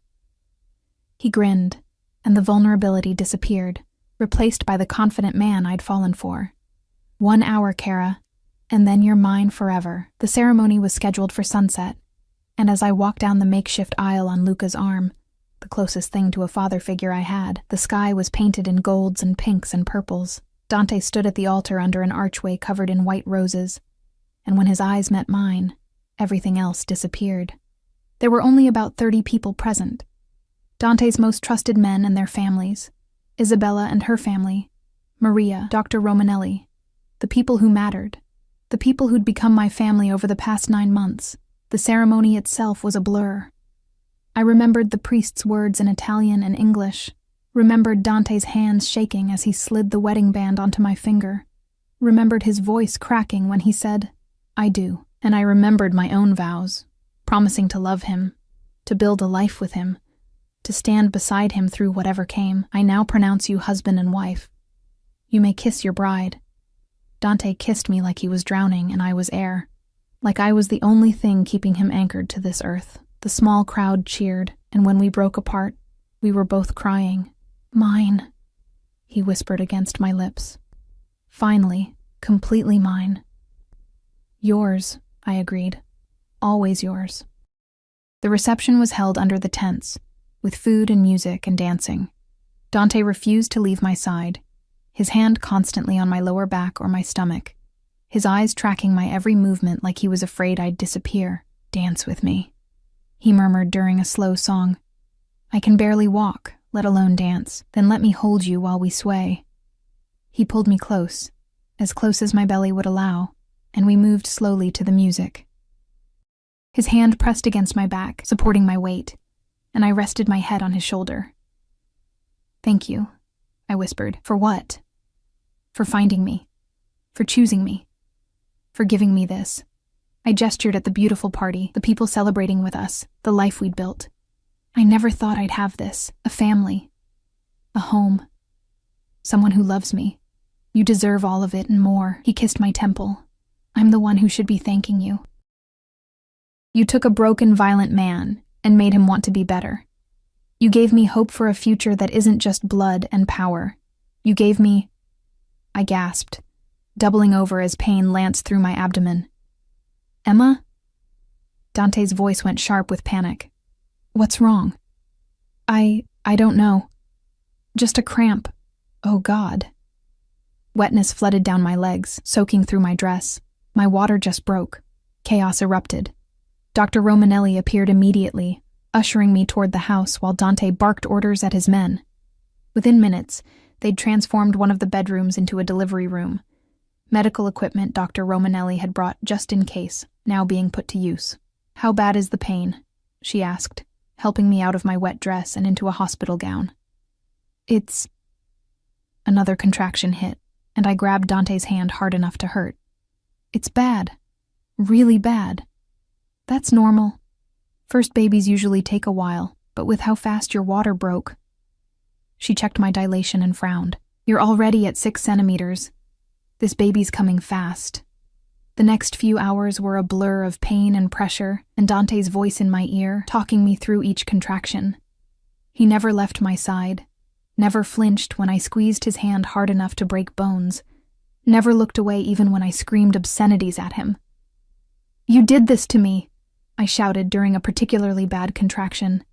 He grinned, and the vulnerability disappeared, replaced by the confident man I'd fallen for. "1 hour, Kara, and then you're mine forever." The ceremony was scheduled for sunset, and as I walked down the makeshift aisle on Luca's arm, the closest thing to a father figure I had, the sky was painted in golds and pinks and purples. Dante stood at the altar under an archway covered in white roses, and when his eyes met mine, Everything else disappeared. There were only about 30 people present. Dante's most trusted men and their families, Isabella and her family, Maria, Dr. Romanelli, the people who mattered, the people who'd become my family over the past 9 months. The ceremony itself was a blur. I remembered the priest's words in Italian and English, remembered Dante's hands shaking as he slid the wedding band onto my finger, remembered his voice cracking when he said, "I do," and I remembered my own vows, promising to love him, to build a life with him, to stand beside him through whatever came. "I now pronounce you husband and wife. You may kiss your bride." Dante kissed me like he was drowning and I was air, like I was the only thing keeping him anchored to this earth. The small crowd cheered, and when we broke apart, we were both crying. "Mine," he whispered against my lips. "Finally, completely mine." "Yours," I agreed. "Always yours." The reception was held under the tents, with food and music and dancing. Dante refused to leave my side, his hand constantly on my lower back or my stomach, his eyes tracking my every movement like he was afraid I'd disappear. "Dance with me," he murmured during a slow song. "I can barely walk, let alone dance. Then let me hold you while we sway." He pulled me close as my belly would allow, and we moved slowly to the music. His hand pressed against my back, supporting my weight, and I rested my head on his shoulder. "Thank you," I whispered. "For what?" "For finding me. For choosing me. For giving me this." I gestured at the beautiful party, the people celebrating with us, the life we'd built. "I never thought I'd have this. A family. A home. Someone who loves me. You deserve all of it and more." He kissed my temple. "I'm the one who should be thanking you. You took a broken, violent man and made him want to be better. You gave me hope for a future that isn't just blood and power. You gave me—" I gasped, doubling over as pain lanced through my abdomen. "Emma?" Dante's voice went sharp with panic. "What's wrong?" I don't know. Just a cramp. Oh, God." Wetness flooded down my legs, soaking through my dress. My water just broke. Chaos erupted. Dr. Romanelli appeared immediately, ushering me toward the house while Dante barked orders at his men. Within minutes, they'd transformed one of the bedrooms into a delivery room. Medical equipment Dr. Romanelli had brought just in case, now being put to use. "How bad is the pain?" she asked, helping me out of my wet dress and into a hospital gown. "It's—" Another contraction hit, and I grabbed Dante's hand hard enough to hurt. "It's bad. Really bad. That's normal. First babies usually take a while, but with how fast your water broke." She checked my dilation and frowned. "You're already at 6 centimeters. This baby's coming fast." The next few hours were a blur of pain and pressure, and Dante's voice in my ear, talking me through each contraction. He never left my side, never flinched when I squeezed his hand hard enough to break bones, never looked away even when I screamed obscenities at him. "You did this to me," I shouted during a particularly bad contraction.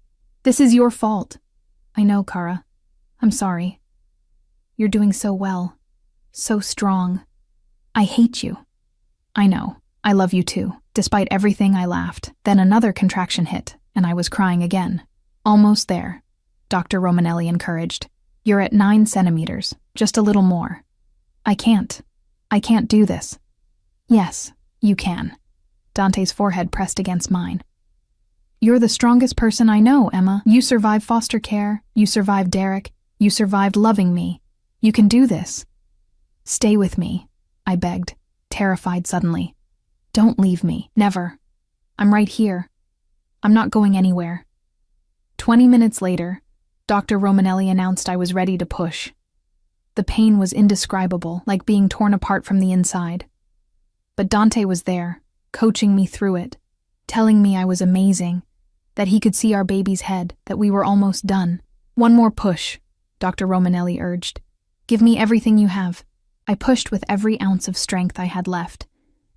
"This is your fault." "I know, Kara. I'm sorry. You're doing so well. So strong. I hate you." "I know. I love you too." Despite everything, I laughed. Then another contraction hit, and I was crying again. "Almost there," Dr. Romanelli encouraged. "You're at 9 centimeters. Just a little more." I can't do this." "Yes, you can." Dante's forehead pressed against mine. "You're the strongest person I know, Emma. You survived foster care. You survived Derek. You survived loving me. You can do this." "Stay with me," I begged, terrified suddenly. "Don't leave me. Never. I'm right here. I'm not going anywhere." 20 minutes later, Dr. Romanelli announced I was ready to push. The pain was indescribable, like being torn apart from the inside. But Dante was there, coaching me through it, telling me I was amazing, that he could see our baby's head, that we were almost done. "One more push," Dr. Romanelli urged. "Give me everything you have." I pushed with every ounce of strength I had left,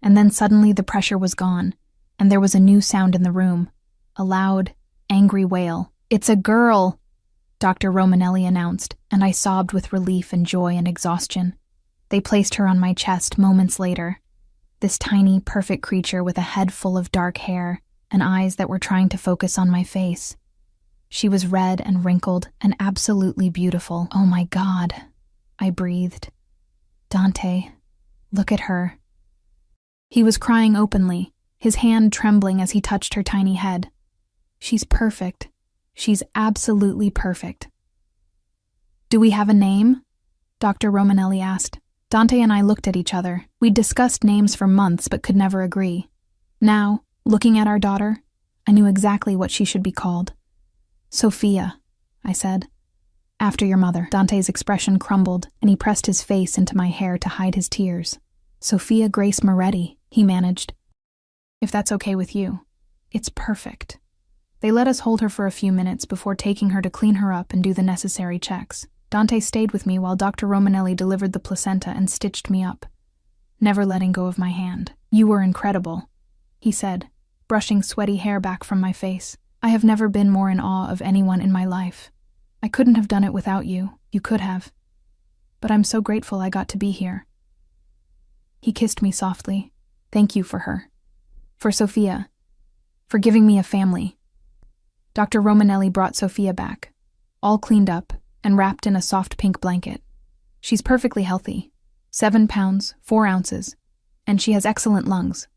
and then suddenly the pressure was gone, and there was a new sound in the room, a loud, angry wail. "It's a girl," Dr. Romanelli announced, and I sobbed with relief and joy and exhaustion. They placed her on my chest moments later. This tiny, perfect creature with a head full of dark hair and eyes that were trying to focus on my face. She was red and wrinkled and absolutely beautiful. Oh my God, I breathed. Dante, look at her. He was crying openly, his hand trembling as he touched her tiny head. She's perfect. She's absolutely perfect. Do we have a name? Dr. Romanelli asked. Dante and I looked at each other. We'd discussed names for months but could never agree. Now, looking at our daughter, I knew exactly what she should be called. Sophia, I said. After your mother. Dante's expression crumbled, and he pressed his face into my hair to hide his tears. Sophia Grace Moretti, he managed. If that's okay with you. It's perfect. They let us hold her for a few minutes before taking her to clean her up and do the necessary checks. Dante stayed with me while Dr. Romanelli delivered the placenta and stitched me up, never letting go of my hand. You were incredible, he said, brushing sweaty hair back from my face. I have never been more in awe of anyone in my life. I couldn't have done it without you. You could have. But I'm so grateful I got to be here. He kissed me softly. Thank you for her. For Sophia. For giving me a family. Dr. Romanelli brought Sophia back, all cleaned up and wrapped in a soft pink blanket. She's perfectly healthy, 7 pounds, 4 ounces, and she has excellent lungs.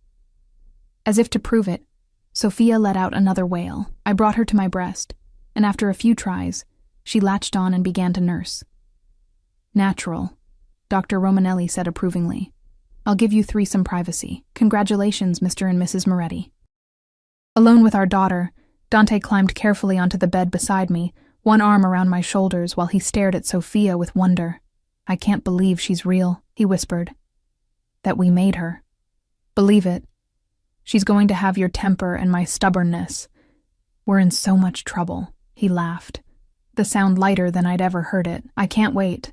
As if to prove it, Sophia let out another wail. I brought her to my breast, and after a few tries, she latched on and began to nurse. Natural, Dr. Romanelli said approvingly. I'll give you 3 some privacy. Congratulations, Mr. and Mrs. Moretti. Alone with our daughter, Dante climbed carefully onto the bed beside me, one arm around my shoulders while he stared at Sophia with wonder. I can't believe she's real, he whispered. That we made her. Believe it. She's going to have your temper and my stubbornness. We're in so much trouble, he laughed, the sound lighter than I'd ever heard it. I can't wait.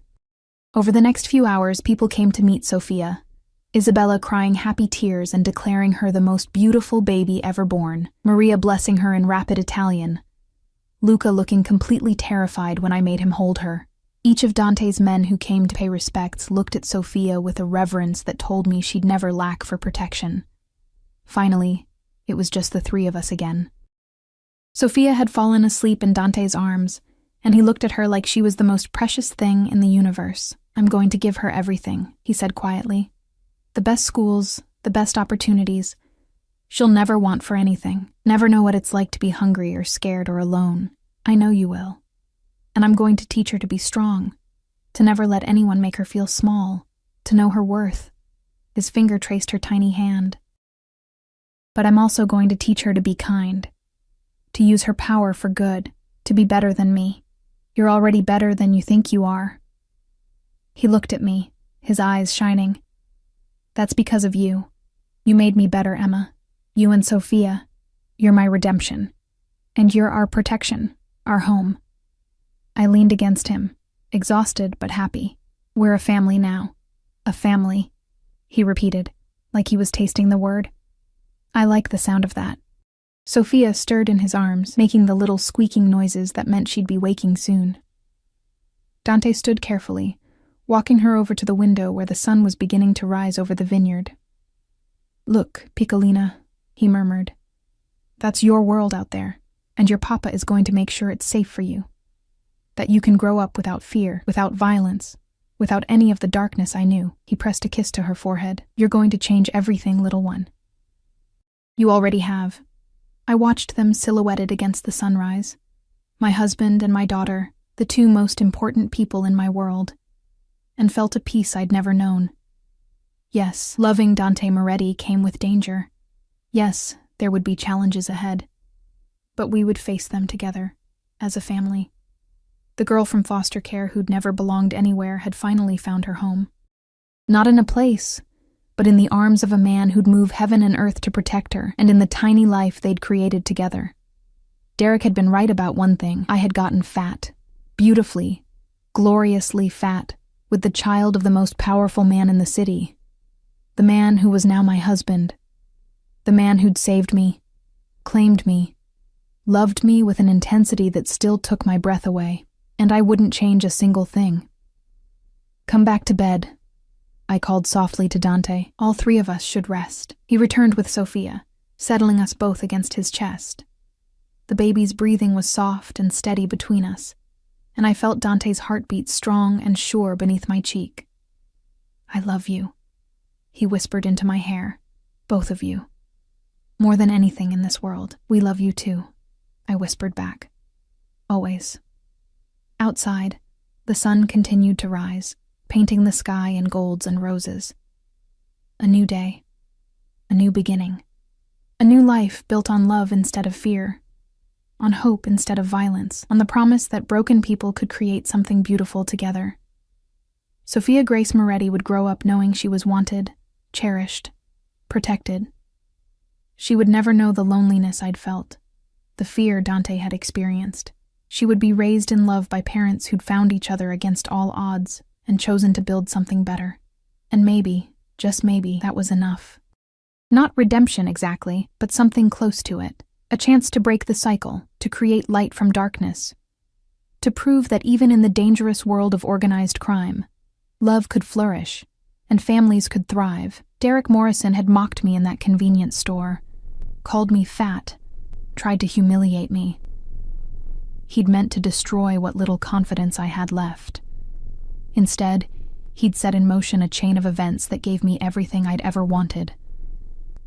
Over the next few hours, people came to meet Sophia, Isabella crying happy tears and declaring her the most beautiful baby ever born, Maria blessing her in rapid Italian, Luca looking completely terrified when I made him hold her. Each of Dante's men who came to pay respects looked at Sophia with a reverence that told me she'd never lack for protection. Finally, it was just the 3 of us again. Sophia had fallen asleep in Dante's arms, and he looked at her like she was the most precious thing in the universe. I'm going to give her everything, he said quietly. The best schools, the best opportunities. She'll never want for anything, never know what it's like to be hungry or scared or alone. I know you will. And I'm going to teach her to be strong, to never let anyone make her feel small, to know her worth. His finger traced her tiny hand. But I'm also going to teach her to be kind, to use her power for good, to be better than me. You're already better than you think you are. He looked at me, his eyes shining. That's because of you. You made me better, Emma. You and Sophia. You're my redemption. And you're our protection, our home. I leaned against him, exhausted but happy. We're a family now. A family, he repeated, like he was tasting the word. I like the sound of that. Sophia stirred in his arms, making the little squeaking noises that meant she'd be waking soon. Dante stood carefully, walking her over to the window where the sun was beginning to rise over the vineyard. Look, Piccolina, he murmured. That's your world out there, and your papa is going to make sure it's safe for you. That you can grow up without fear, without violence, without any of the darkness I knew. He pressed a kiss to her forehead. You're going to change everything, little one. You already have. I watched them silhouetted against the sunrise. My husband and my daughter, the 2 most important people in my world, and felt a peace I'd never known. Yes, loving Dante Moretti came with danger. Yes, there would be challenges ahead. But we would face them together, as a family. The girl from foster care who'd never belonged anywhere had finally found her home. Not in a place, but in the arms of a man who'd move heaven and earth to protect her, and in the tiny life they'd created together. Derek had been right about one thing. I had gotten fat. Beautifully, gloriously fat, with the child of the most powerful man in the city. The man who was now my husband. The man who'd saved me, claimed me, loved me with an intensity that still took my breath away. And I wouldn't change a single thing. Come back to bed. I called softly to Dante. All three of us should rest. He returned with Sophia, settling us both against his chest. The baby's breathing was soft and steady between us, and I felt Dante's heartbeat strong and sure beneath my cheek. I love you, he whispered into my hair. Both of you. More than anything in this world. We love you too, I whispered back. Always. Outside, the sun continued to rise, painting the sky in golds and roses. A new day. A new beginning. A new life built on love instead of fear. On hope instead of violence. On the promise that broken people could create something beautiful together. Sophia Grace Moretti would grow up knowing she was wanted, cherished, protected. She would never know the loneliness I'd felt, the fear Dante had experienced. She would be raised in love by parents who'd found each other against all odds and chosen to build something better. And maybe, just maybe, that was enough. Not redemption exactly, but something close to it. A chance to break the cycle, to create light from darkness. To prove that even in the dangerous world of organized crime, love could flourish, and families could thrive. Derek Morrison had mocked me in that convenience store, called me fat, tried to humiliate me. He'd meant to destroy what little confidence I had left. Instead, he'd set in motion a chain of events that gave me everything I'd ever wanted.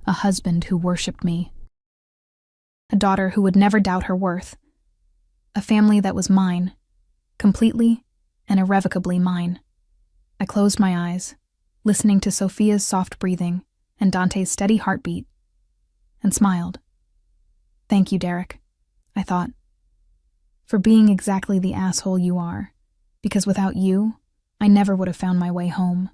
A husband who worshipped me. A daughter who would never doubt her worth. A family that was mine, completely and irrevocably mine. I closed my eyes, listening to Sophia's soft breathing and Dante's steady heartbeat, and smiled. Thank you, Derek, I thought, for being exactly the asshole you are, because without you, I never would have found my way home.